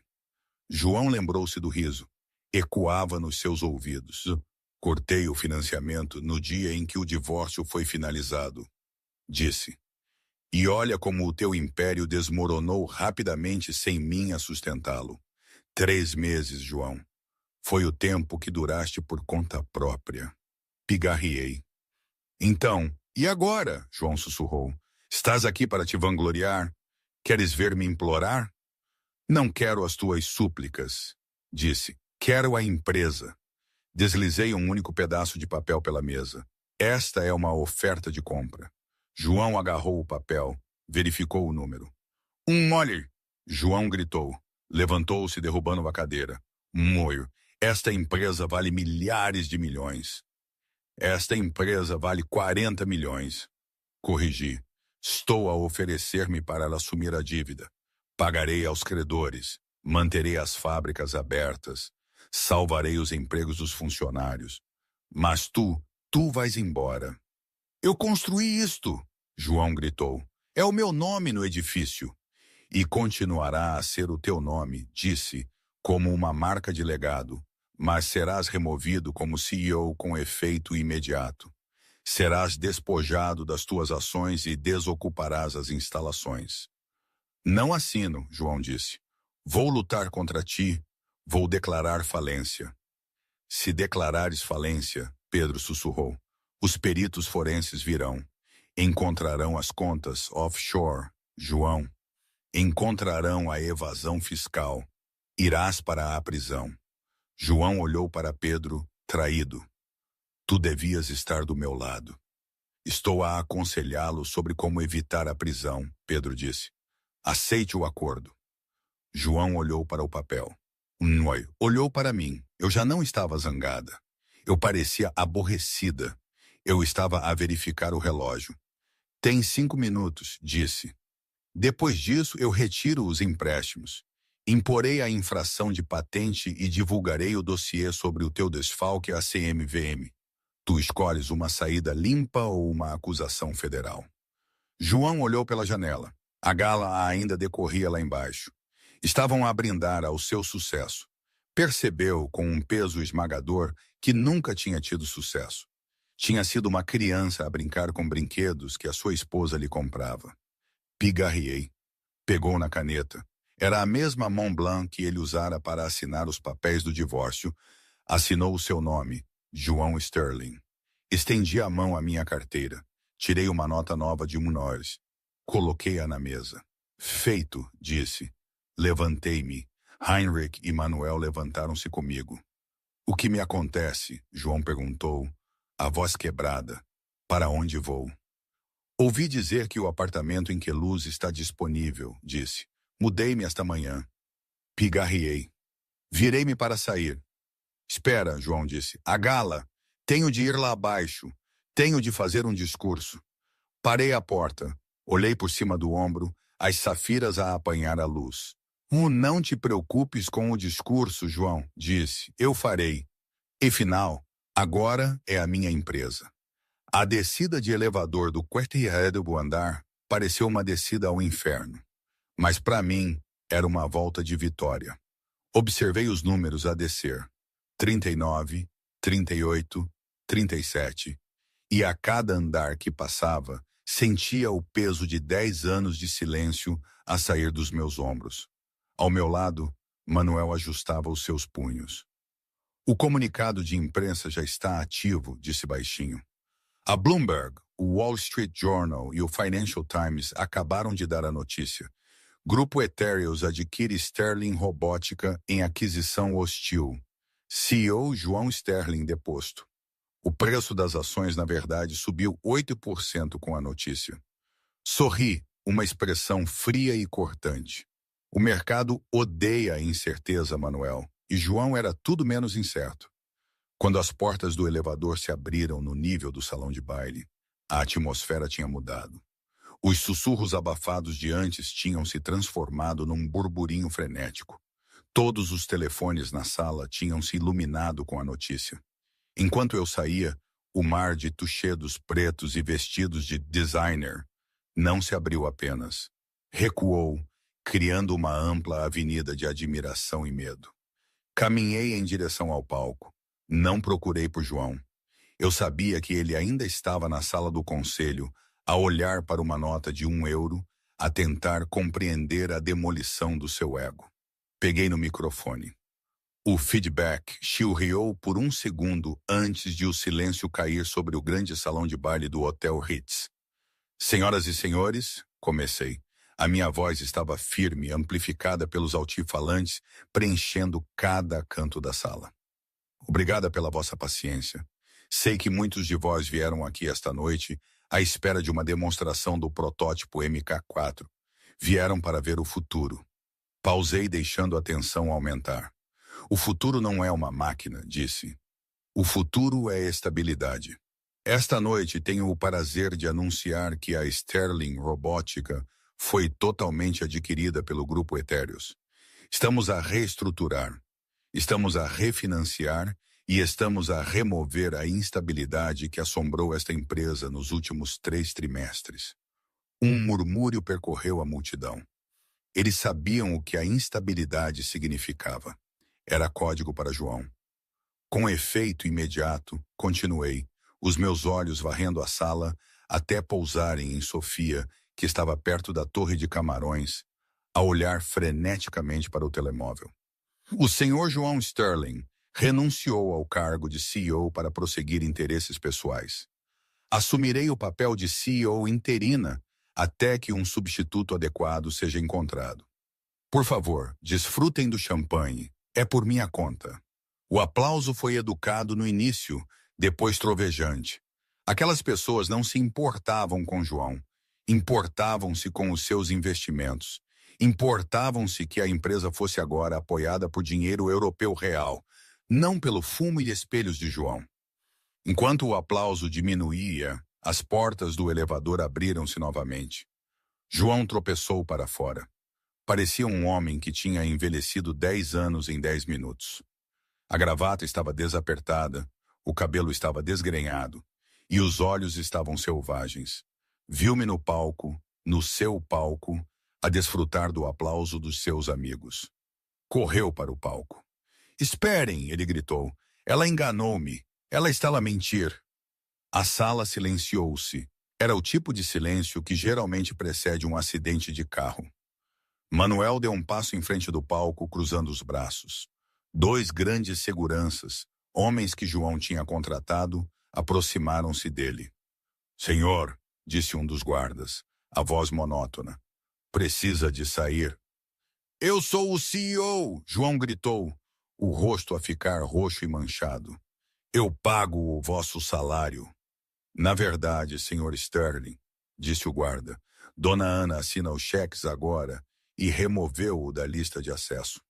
João lembrou-se do riso. Ecoava nos seus ouvidos. Cortei o financiamento no dia em que o divórcio foi finalizado, disse. E olha como o teu império desmoronou rapidamente sem mim a sustentá-lo. 3 meses, João. Foi o tempo que duraste por conta própria. Pigarriei. Então, e agora? João sussurrou. Estás aqui para te vangloriar? Queres ver-me implorar? Não quero as tuas súplicas, disse. Quero a empresa. Deslizei um único pedaço de papel pela mesa. Esta é uma oferta de compra. João agarrou o papel, verificou o número. Mole! João gritou. Levantou-se derrubando a cadeira. Moio, esta empresa vale milhares de milhões. Esta empresa vale 40 milhões. Corrigi. Estou a oferecer-me para ela assumir a dívida. Pagarei aos credores. Manterei as fábricas abertas. Salvarei os empregos dos funcionários. Mas tu vais embora. Eu construí isto, João gritou. É o meu nome no edifício. E continuará a ser o teu nome, disse, como uma marca de legado, mas serás removido como CEO com efeito imediato. Serás despojado das tuas ações e desocuparás as instalações. Não assino, João disse. Vou lutar contra ti, vou declarar falência. Se declarares falência, Pedro sussurrou, os peritos forenses virão. Encontrarão as contas offshore, João. Encontrarão a evasão fiscal. Irás para a prisão. João olhou para Pedro, traído. Tu devias estar do meu lado. Estou a aconselhá-lo sobre como evitar a prisão, Pedro disse. Aceite o acordo. João olhou para o papel. Olhou para mim. Eu já não estava zangada. Eu parecia aborrecida. Eu estava a verificar o relógio. Tem 5 minutos, disse. Depois disso, eu retiro os empréstimos. Imporei a infração de patente e divulgarei o dossiê sobre o teu desfalque à CMVM. Tu escolhes uma saída limpa ou uma acusação federal. João olhou pela janela. A gala ainda decorria lá embaixo. Estavam a brindar ao seu sucesso. Percebeu, com um peso esmagador, que nunca tinha tido sucesso. Tinha sido uma criança a brincar com brinquedos que a sua esposa lhe comprava. Pigarriei. Pegou na caneta. Era a mesma Mont Blanc que ele usara para assinar os papéis do divórcio. Assinou o seu nome, João Sterling. Estendi a mão à minha carteira. Tirei uma nota nova de $1. Coloquei-a na mesa. Feito, disse. Levantei-me. Heinrich e Manuel levantaram-se comigo. O que me acontece? João perguntou, a voz quebrada. Para onde vou? Ouvi dizer que o apartamento em Queluz está disponível, disse. Mudei-me esta manhã. Pigarriei. Virei-me para sair. Espera, João disse. A gala. Tenho de ir lá abaixo. Tenho de fazer um discurso. Parei à porta. Olhei por cima do ombro, as safiras a apanhar a luz. Não te preocupes com o discurso, João, disse. Eu farei. E final, agora é a minha empresa. A descida de elevador do quarto andar pareceu uma descida ao inferno. Mas para mim, era uma volta de vitória. Observei os números a descer. 39, 38, 37. E a cada andar que passava, sentia o peso de 10 anos de silêncio a sair dos meus ombros. Ao meu lado, Manuel ajustava os seus punhos. O comunicado de imprensa já está ativo, disse baixinho. A Bloomberg, o Wall Street Journal e o Financial Times acabaram de dar a notícia. Grupo Ethereus adquire Sterling Robótica em aquisição hostil. CEO João Sterling deposto. O preço das ações, na verdade, subiu 8% com a notícia. Sorri, uma expressão fria e cortante. O mercado odeia a incerteza, Manuel, e João era tudo menos incerto. Quando as portas do elevador se abriram no nível do salão de baile, a atmosfera tinha mudado. Os sussurros abafados de antes tinham se transformado num burburinho frenético. Todos os telefones na sala tinham se iluminado com a notícia. Enquanto eu saía, o mar de tuxedos pretos e vestidos de designer não se abriu apenas. Recuou, criando uma ampla avenida de admiração e medo. Caminhei em direção ao palco. Não procurei por João. Eu sabia que ele ainda estava na sala do conselho, a olhar para uma nota de €1, a tentar compreender a demolição do seu ego. Peguei no microfone. O feedback chilreou por um segundo antes de o silêncio cair sobre o grande salão de baile do Hotel Ritz. Senhoras e senhores, comecei. A minha voz estava firme, amplificada pelos altifalantes, preenchendo cada canto da sala. Obrigada pela vossa paciência. Sei que muitos de vós vieram aqui esta noite à espera de uma demonstração do protótipo MK4. Vieram para ver o futuro. Pausei, deixando a tensão aumentar. O futuro não é uma máquina, disse. O futuro é estabilidade. Esta noite tenho o prazer de anunciar que a Sterling Robótica foi totalmente adquirida pelo Grupo Ethereus. Estamos a reestruturar. Estamos a refinanciar e estamos a remover a instabilidade que assombrou esta empresa nos últimos 3 trimestres. Um murmúrio percorreu a multidão. Eles sabiam o que a instabilidade significava. Era código para João. Com efeito imediato, continuei, os meus olhos varrendo a sala até pousarem em Sofia, que estava perto da torre de camarões, a olhar freneticamente para o telemóvel. O senhor João Sterling renunciou ao cargo de CEO para prosseguir interesses pessoais. Assumirei o papel de CEO interina até que um substituto adequado seja encontrado. Por favor, desfrutem do champanhe. É por minha conta. O aplauso foi educado no início, depois trovejante. Aquelas pessoas não se importavam com João. Importavam-se com os seus investimentos. Importavam-se que a empresa fosse agora apoiada por dinheiro europeu real, não pelo fumo e espelhos de João. Enquanto o aplauso diminuía, as portas do elevador abriram-se novamente. João tropeçou para fora. Parecia um homem que tinha envelhecido 10 anos em 10 minutos. A gravata estava desapertada, o cabelo estava desgrenhado, e os olhos estavam selvagens. Viu-me no palco, no seu palco, a desfrutar do aplauso dos seus amigos. Correu para o palco. Esperem, ele gritou. Ela enganou-me. Ela está a mentir. A sala silenciou-se. Era o tipo de silêncio que geralmente precede um acidente de carro. Manuel deu um passo em frente do palco, cruzando os braços. 2 grandes seguranças, homens que João tinha contratado, aproximaram-se dele. Senhor, disse um dos guardas, a voz monótona. Precisa de sair. Eu sou o CEO, João gritou, o rosto a ficar roxo e manchado. Eu pago o vosso salário. Na verdade, senhor Sterling, disse o guarda, Dona Ana assina os cheques agora e removeu-o da lista de acesso.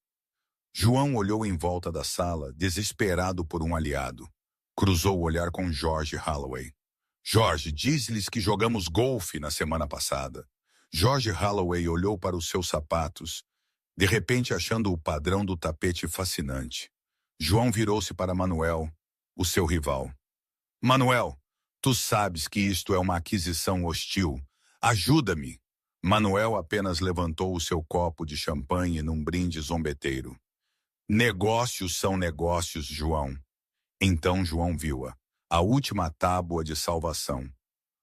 João olhou em volta da sala, desesperado por um aliado. Cruzou o olhar com George Holloway. George, diz-lhes que jogamos golfe na semana passada. George Holloway olhou para os seus sapatos, de repente achando o padrão do tapete fascinante. João virou-se para Manuel, o seu rival. Manuel, tu sabes que isto é uma aquisição hostil. Ajuda-me. Manuel apenas levantou o seu copo de champanhe num brinde zombeteiro. Negócios são negócios, João. Então João viu-a, a última tábua de salvação.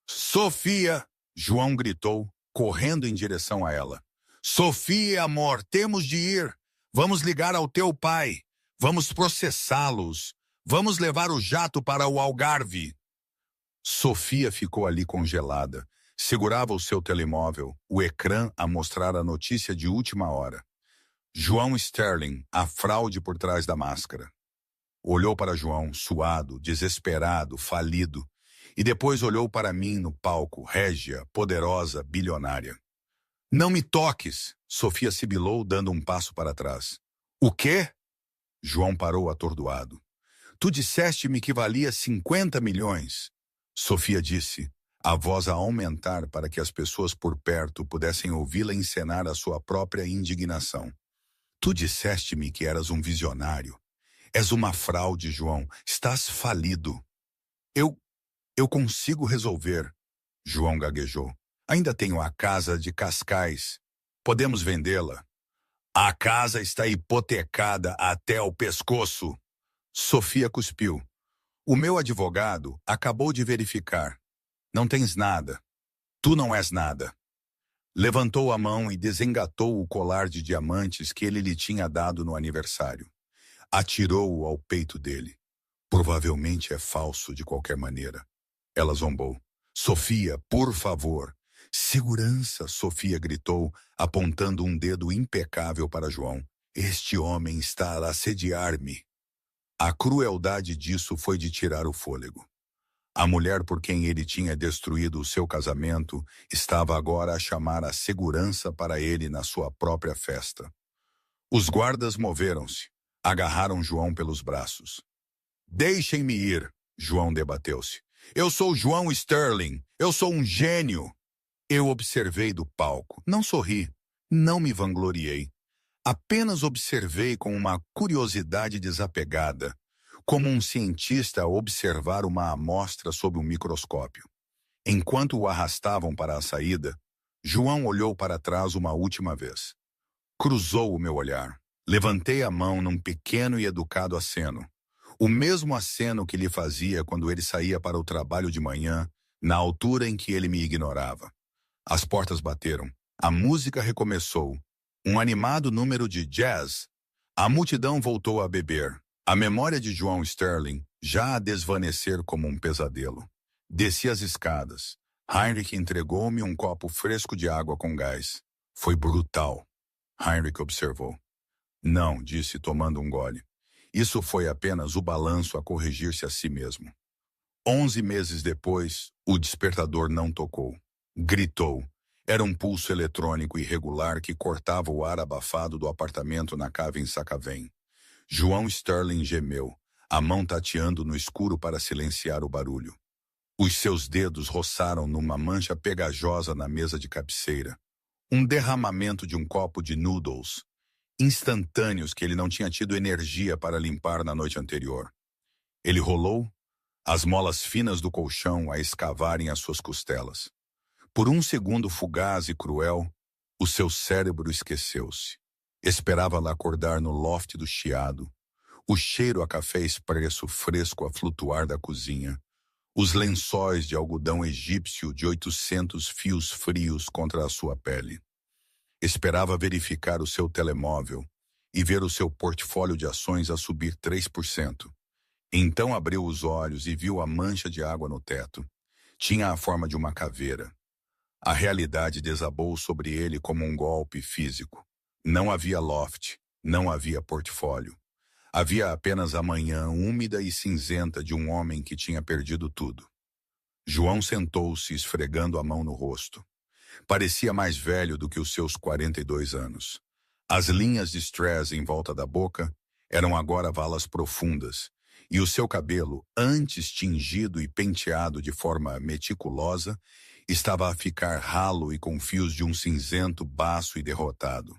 Sofia! João gritou, correndo em direção a ela. Sofia, amor, temos de ir. Vamos ligar ao teu pai. Vamos processá-los. Vamos levar o jato para o Algarve. Sofia ficou ali congelada. Segurava o seu telemóvel, o ecrã a mostrar a notícia de última hora. João Sterling, a fraude por trás da máscara. Olhou para João, suado, desesperado, falido, e depois olhou para mim no palco, régia, poderosa, bilionária. Não me toques! Sofia sibilou, dando um passo para trás. O quê? João parou atordoado. Tu disseste-me que valia 50 milhões. Sofia disse, a voz a aumentar para que as pessoas por perto pudessem ouvi-la encenar a sua própria indignação. Tu disseste-me que eras um visionário. És uma fraude, João. Estás falido. Eu consigo resolver. João gaguejou. Ainda tenho a casa de Cascais. Podemos vendê-la. A casa está hipotecada até o pescoço. Sofia cuspiu. O meu advogado acabou de verificar. Não tens nada. Tu não és nada. Levantou a mão e desengatou o colar de diamantes que ele lhe tinha dado no aniversário. Atirou-o ao peito dele. Provavelmente é falso de qualquer maneira. Ela zombou. Sofia, por favor. Segurança, Sofia gritou, apontando um dedo impecável para João. Este homem está a assediar-me. A crueldade disso foi de tirar o fôlego. A mulher por quem ele tinha destruído o seu casamento estava agora a chamar a segurança para ele na sua própria festa. Os guardas moveram-se, agarraram João pelos braços. Deixem-me ir, João debateu-se. Eu sou João Sterling, eu sou um gênio. Eu observei do palco, não sorri, não me vangloriei. Apenas observei com uma curiosidade desapegada, como um cientista a observar uma amostra sob um microscópio. Enquanto o arrastavam para a saída, João olhou para trás uma última vez. Cruzou o meu olhar. Levantei a mão num pequeno e educado aceno. O mesmo aceno que lhe fazia quando ele saía para o trabalho de manhã, na altura em que ele me ignorava. As portas bateram. A música recomeçou. Um animado número de jazz. A multidão voltou a beber. A memória de João Sterling já a desvanecer como um pesadelo. Desci as escadas. Heinrich entregou-me um copo fresco de água com gás. Foi brutal. Heinrich observou. Não, disse tomando um gole. Isso foi apenas o balanço a corrigir-se a si mesmo. 11 meses depois, o despertador não tocou. Gritou. Era um pulso eletrônico irregular que cortava o ar abafado do apartamento na cave em Sacavém. João Sterling gemeu, a mão tateando no escuro para silenciar o barulho. Os seus dedos roçaram numa mancha pegajosa na mesa de cabeceira. Um derramamento de um copo de noodles, instantâneos que ele não tinha tido energia para limpar na noite anterior. Ele rolou, as molas finas do colchão a escavarem as suas costelas. Por um segundo fugaz e cruel, o seu cérebro esqueceu-se. Esperava-la acordar no loft do chiado, o cheiro a café expresso fresco a flutuar da cozinha, os lençóis de algodão egípcio de 800 fios frios contra a sua pele. Esperava verificar o seu telemóvel e ver o seu portfólio de ações a subir 3%. Então abriu os olhos e viu a mancha de água no teto. Tinha a forma de uma caveira. A realidade desabou sobre ele como um golpe físico. Não havia loft, não havia portfólio. Havia apenas a manhã úmida e cinzenta de um homem que tinha perdido tudo. João sentou-se esfregando a mão no rosto. Parecia mais velho do que os seus 42 anos. As linhas de stress em volta da boca eram agora valas profundas, e o seu cabelo, antes tingido e penteado de forma meticulosa, estava a ficar ralo e com fios de um cinzento baço e derrotado.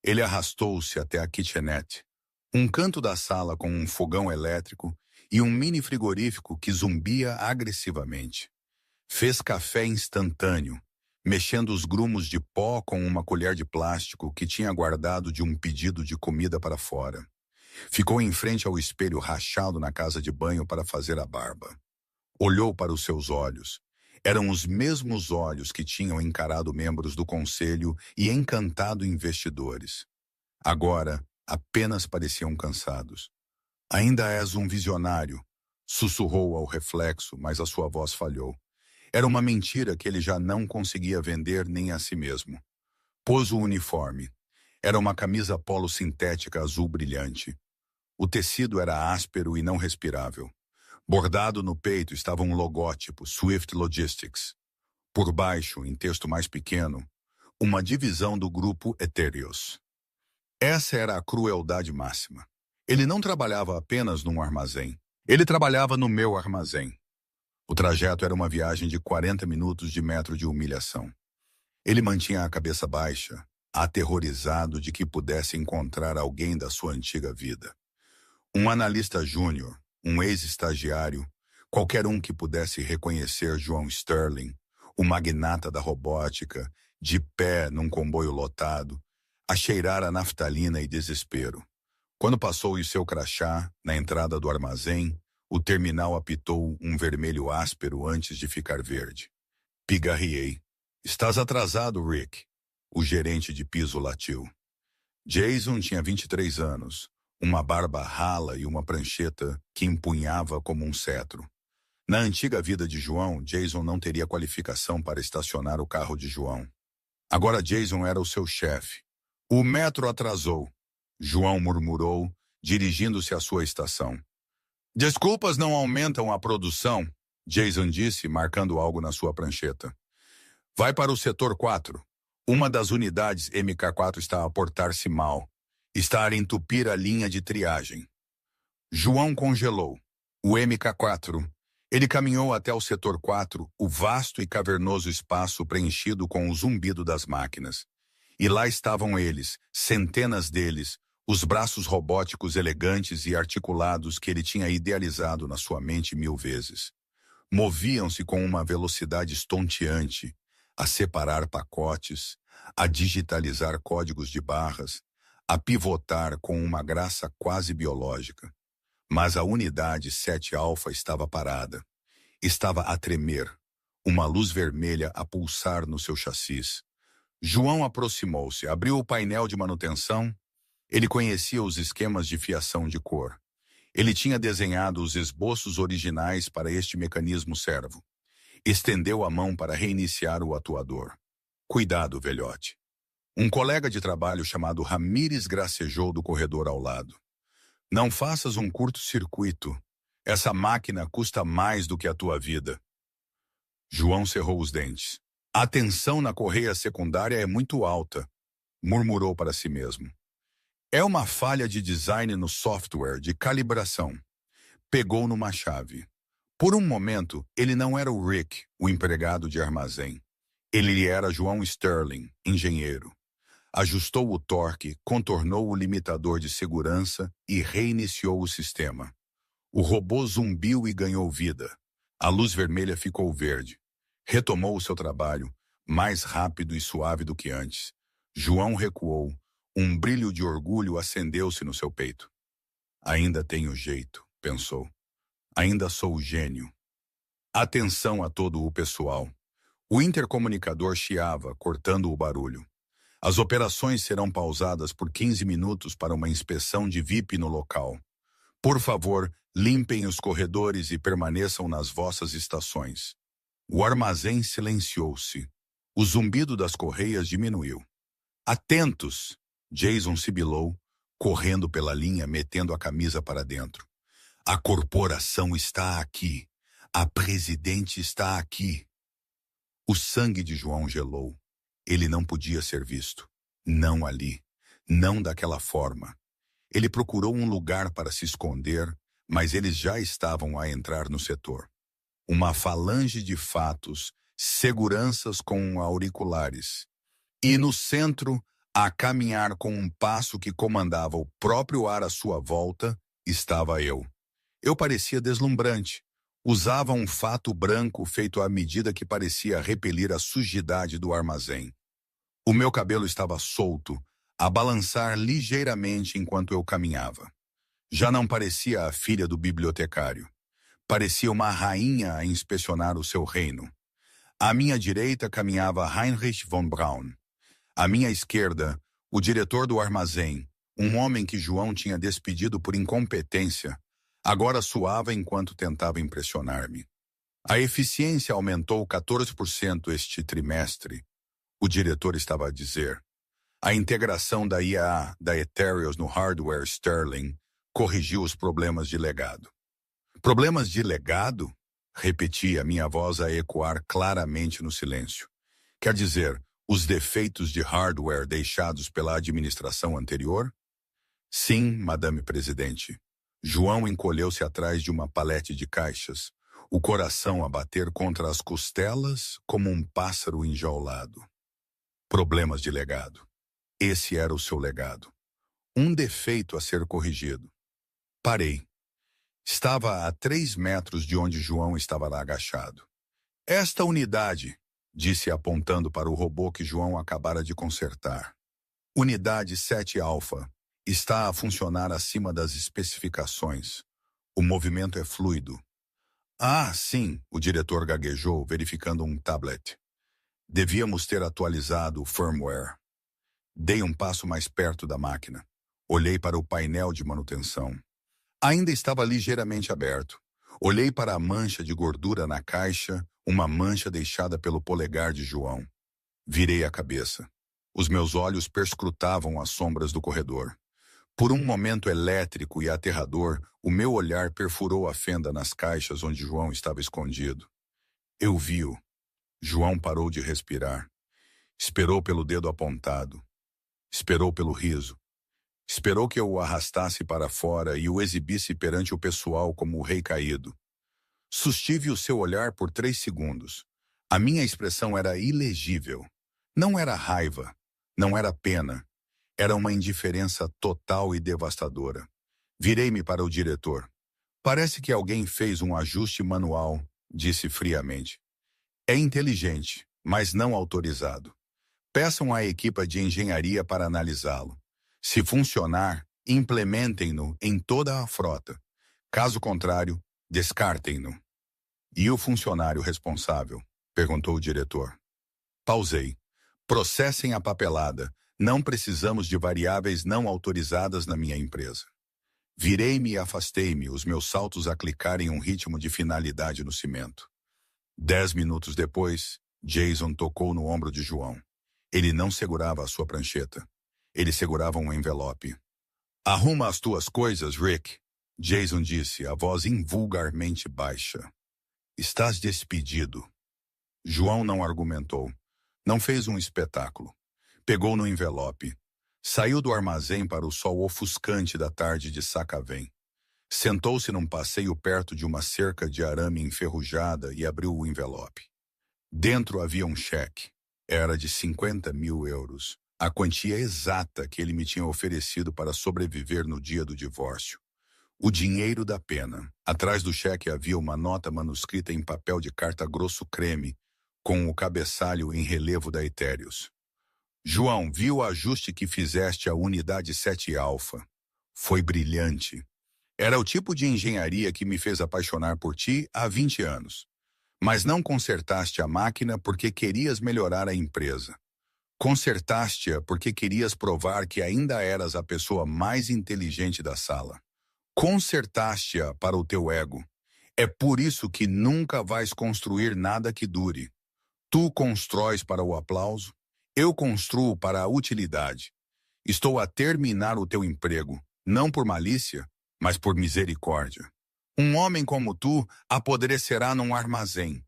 Ele arrastou-se até a kitchenette, um canto da sala com um fogão elétrico e um mini frigorífico que zumbia agressivamente. Fez café instantâneo, mexendo os grumos de pó com uma colher de plástico que tinha guardado de um pedido de comida para fora. Ficou em frente ao espelho rachado na casa de banho para fazer a barba. Olhou para os seus olhos. Eram os mesmos olhos que tinham encarado membros do conselho e encantado investidores. Agora, apenas pareciam cansados. Ainda és um visionário, sussurrou ao reflexo, mas a sua voz falhou. Era uma mentira que ele já não conseguia vender nem a si mesmo. Pôs o uniforme. Era uma camisa polo sintética azul brilhante. O tecido era áspero e não respirável. Bordado no peito estava um logótipo, Swift Logistics. Por baixo, em texto mais pequeno, uma divisão do grupo Ethereos. Essa era a crueldade máxima. Ele não trabalhava apenas num armazém. Ele trabalhava no meu armazém. O trajeto era uma viagem de 40 minutos de metro de humilhação. Ele mantinha a cabeça baixa, aterrorizado de que pudesse encontrar alguém da sua antiga vida. Um analista júnior, um ex-estagiário, qualquer um que pudesse reconhecer João Sterling, o magnata da robótica, de pé num comboio lotado, a cheirar a naftalina e desespero. Quando passou o seu crachá, na entrada do armazém, o terminal apitou um vermelho áspero antes de ficar verde. Pigarriei. Estás atrasado, Rick. O gerente de piso latiu. Jason tinha 23 anos, uma barba rala e uma prancheta que empunhava como um cetro. Na antiga vida de João, Jason não teria qualificação para estacionar o carro de João. Agora Jason era o seu chefe. O metro atrasou, João murmurou, dirigindo-se à sua estação. Desculpas não aumentam a produção, Jason disse, marcando algo na sua prancheta. Vai para o setor 4. Uma das unidades MK4 está a portar-se mal. Está a entupir a linha de triagem. João congelou. O MK4. Ele caminhou até o setor 4, o vasto e cavernoso espaço preenchido com o zumbido das máquinas. E lá estavam eles, centenas deles, os braços robóticos elegantes e articulados que ele tinha idealizado na sua mente 1000 vezes. Moviam-se com uma velocidade estonteante, a separar pacotes, a digitalizar códigos de barras, a pivotar com uma graça quase biológica. Mas a unidade 7 Alpha estava parada. Estava a tremer, uma luz vermelha a pulsar no seu chassis. João aproximou-se, abriu o painel de manutenção. Ele conhecia os esquemas de fiação de cor. Ele tinha desenhado os esboços originais para este mecanismo servo. Estendeu a mão para reiniciar o atuador. Cuidado, velhote. Um colega de trabalho chamado Ramírez gracejou do corredor ao lado. Não faças um curto-circuito. Essa máquina custa mais do que a tua vida. João cerrou os dentes. A tensão na correia secundária é muito alta, murmurou para si mesmo. É uma falha de design no software de calibração. Pegou numa chave. Por um momento, ele não era o Rick, o empregado de armazém. Ele era João Sterling, engenheiro. Ajustou o torque, contornou o limitador de segurança e reiniciou o sistema. O robô zumbiu e ganhou vida. A luz vermelha ficou verde. Retomou o seu trabalho, mais rápido e suave do que antes. João recuou. Um brilho de orgulho acendeu-se no seu peito. Ainda tenho jeito, pensou. Ainda sou o gênio. Atenção a todo o pessoal. O intercomunicador chiava, cortando o barulho. As operações serão pausadas por 15 minutos para uma inspeção de VIP no local. Por favor, limpem os corredores e permaneçam nas vossas estações. O armazém silenciou-se. O zumbido das correias diminuiu. Atentos! Jason sibilou, correndo pela linha, metendo a camisa para dentro. A corporação está aqui. A presidente está aqui. O sangue de João gelou. Ele não podia ser visto. Não ali. Não daquela forma. Ele procurou um lugar para se esconder, mas eles já estavam a entrar no setor. Uma falange de fatos, seguranças com auriculares. E no centro, a caminhar com um passo que comandava o próprio ar à sua volta, estava eu. Eu parecia deslumbrante. Usava um fato branco feito à medida que parecia repelir a sujidade do armazém. O meu cabelo estava solto, a balançar ligeiramente enquanto eu caminhava. Já não parecia a filha do bibliotecário. Parecia uma rainha a inspecionar o seu reino. À minha direita caminhava Heinrich von Braun. À minha esquerda, o diretor do armazém, um homem que João tinha despedido por incompetência, agora suava enquanto tentava impressionar-me. A eficiência aumentou 14% este trimestre, o diretor estava a dizer. A integração da IAA da Ethereum no hardware Sterling corrigiu os problemas de legado. Problemas de legado? Repetia minha voz a ecoar claramente no silêncio. Quer dizer, os defeitos de hardware deixados pela administração anterior? Sim, Madame Presidente. João encolheu-se atrás de uma palete de caixas, o coração a bater contra as costelas como um pássaro enjaulado. Problemas de legado. Esse era o seu legado. Um defeito a ser corrigido. Parei. Estava a 3 metros de onde João estava lá agachado. Esta unidade, disse apontando para o robô que João acabara de consertar. Unidade 7 Alpha. Está a funcionar acima das especificações. O movimento é fluido. Ah, sim, o diretor gaguejou, verificando um tablet. Devíamos ter atualizado o firmware. Dei um passo mais perto da máquina. Olhei para o painel de manutenção. Ainda estava ligeiramente aberto. Olhei para a mancha de gordura na caixa, uma mancha deixada pelo polegar de João. Virei a cabeça. Os meus olhos perscrutavam as sombras do corredor. Por um momento elétrico e aterrador, o meu olhar perfurou a fenda nas caixas onde João estava escondido. Eu vi-o. João parou de respirar. Esperou pelo dedo apontado. Esperou pelo riso. Esperou que eu o arrastasse para fora e o exibisse perante o pessoal como o rei caído. Sustive o seu olhar por 3 segundos. A minha expressão era ilegível. Não era raiva. Não era pena. Era uma indiferença total e devastadora. Virei-me para o diretor. Parece que alguém fez um ajuste manual, disse friamente. É inteligente, mas não autorizado. Peçam à equipe de engenharia para analisá-lo. Se funcionar, implementem-no em toda a frota. Caso contrário, descartem-no. E o funcionário responsável? Perguntou o diretor. Pausei. Processem a papelada. Não precisamos de variáveis não autorizadas na minha empresa. Virei-me e afastei-me, os meus saltos a clicar em um ritmo de finalidade no cimento. 10 minutos depois, Jason tocou no ombro de João. Ele não segurava a sua prancheta. Ele segurava um envelope. Arruma as tuas coisas, Rick, Jason disse, a voz invulgarmente baixa. Estás despedido. João não argumentou. Não fez um espetáculo. Pegou no envelope. Saiu do armazém para o sol ofuscante da tarde de Sacavém. Sentou-se num passeio perto de uma cerca de arame enferrujada e abriu o envelope. Dentro havia um cheque. Era de 50.000 euros, a quantia exata que ele me tinha oferecido para sobreviver no dia do divórcio. O dinheiro da pena. Atrás do cheque havia uma nota manuscrita em papel de carta grosso creme, com o cabeçalho em relevo da Ethereum. João, viu o ajuste que fizeste à unidade 7 Alpha. Foi brilhante. Era o tipo de engenharia que me fez apaixonar por ti há 20 anos. Mas não consertaste a máquina porque querias melhorar a empresa. Consertaste-a porque querias provar que ainda eras a pessoa mais inteligente da sala. Consertaste-a para o teu ego. É por isso que nunca vais construir nada que dure. Tu constróis para o aplauso, eu construo para a utilidade. Estou a terminar o teu emprego, não por malícia, mas por misericórdia. Um homem como tu apodrecerá num armazém.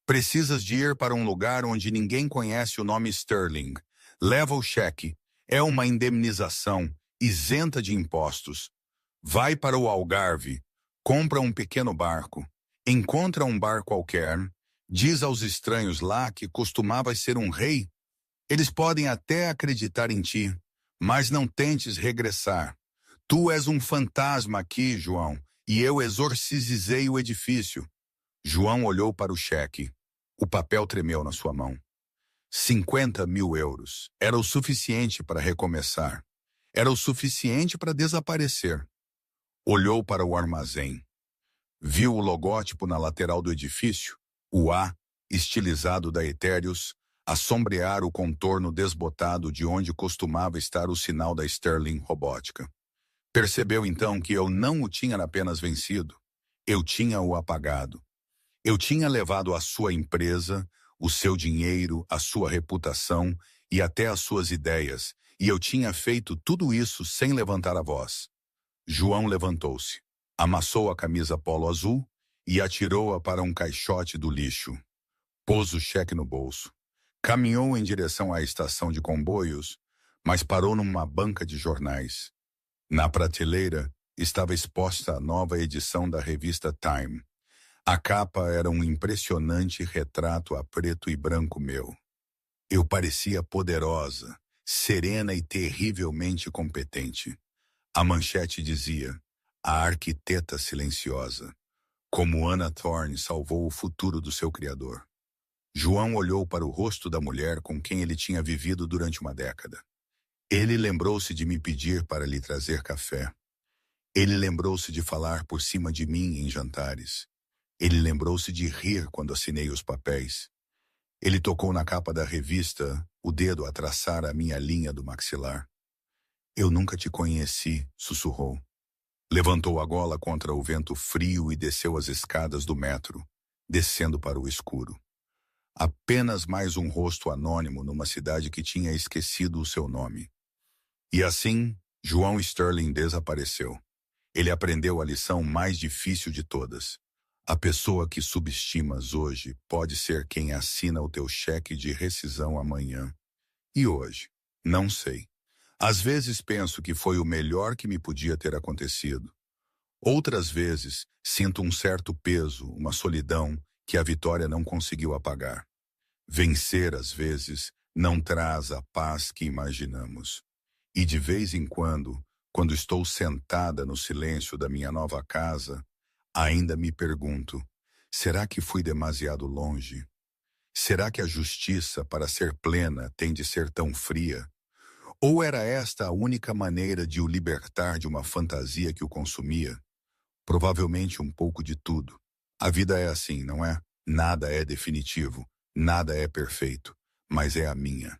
Precisas de ir para um lugar onde ninguém conhece o nome Sterling. Leva o cheque. É uma indemnização, isenta de impostos. Vai para o Algarve. Compra um pequeno barco. Encontra um bar qualquer. Diz aos estranhos lá que costumavas ser um rei. Eles podem até acreditar em ti, mas não tentes regressar. Tu és um fantasma aqui, João, e eu exorcizei o edifício. João olhou para o cheque. O papel tremeu na sua mão. 50.000 euros. Era o suficiente para recomeçar. Era o suficiente para desaparecer. Olhou para o armazém. Viu o logótipo na lateral do edifício, o A, estilizado da Etéreos, a sombrear o contorno desbotado de onde costumava estar o sinal da Sterling Robótica. Percebeu então que eu não o tinha apenas vencido, eu tinha-o apagado. Eu tinha levado a sua empresa, o seu dinheiro, a sua reputação e até as suas ideias, e eu tinha feito tudo isso sem levantar a voz. João levantou-se, amassou a camisa polo azul e atirou-a para um caixote do lixo. Pôs o cheque no bolso. Caminhou em direção à estação de comboios, mas parou numa banca de jornais. Na prateleira estava exposta a nova edição da revista Time. A capa era um impressionante retrato a preto e branco meu. Eu parecia poderosa, serena e terrivelmente competente. A manchete dizia: a arquiteta silenciosa. Como Anna Thorne salvou o futuro do seu criador. João olhou para o rosto da mulher com quem ele tinha vivido durante uma década. Ele lembrou-se de me pedir para lhe trazer café. Ele lembrou-se de falar por cima de mim em jantares. Ele lembrou-se de rir quando assinei os papéis. Ele tocou na capa da revista, o dedo a traçar a minha linha do maxilar. Eu nunca te conheci, sussurrou. Levantou a gola contra o vento frio e desceu as escadas do metro, descendo para o escuro. Apenas mais um rosto anônimo numa cidade que tinha esquecido o seu nome. E assim, João Sterling desapareceu. Ele aprendeu a lição mais difícil de todas. A pessoa que subestimas hoje pode ser quem assina o teu cheque de rescisão amanhã. E hoje? Não sei. Às vezes penso que foi o melhor que me podia ter acontecido. Outras vezes sinto um certo peso, uma solidão que a vitória não conseguiu apagar. Vencer, às vezes, não traz a paz que imaginamos. E de vez em quando estou sentada no silêncio da minha nova casa, ainda me pergunto, será que fui demasiado longe? Será que a justiça, para ser plena, tem de ser tão fria? Ou era esta a única maneira de o libertar de uma fantasia que o consumia? Provavelmente um pouco de tudo. A vida é assim, não é? Nada é definitivo, nada é perfeito, mas é a minha.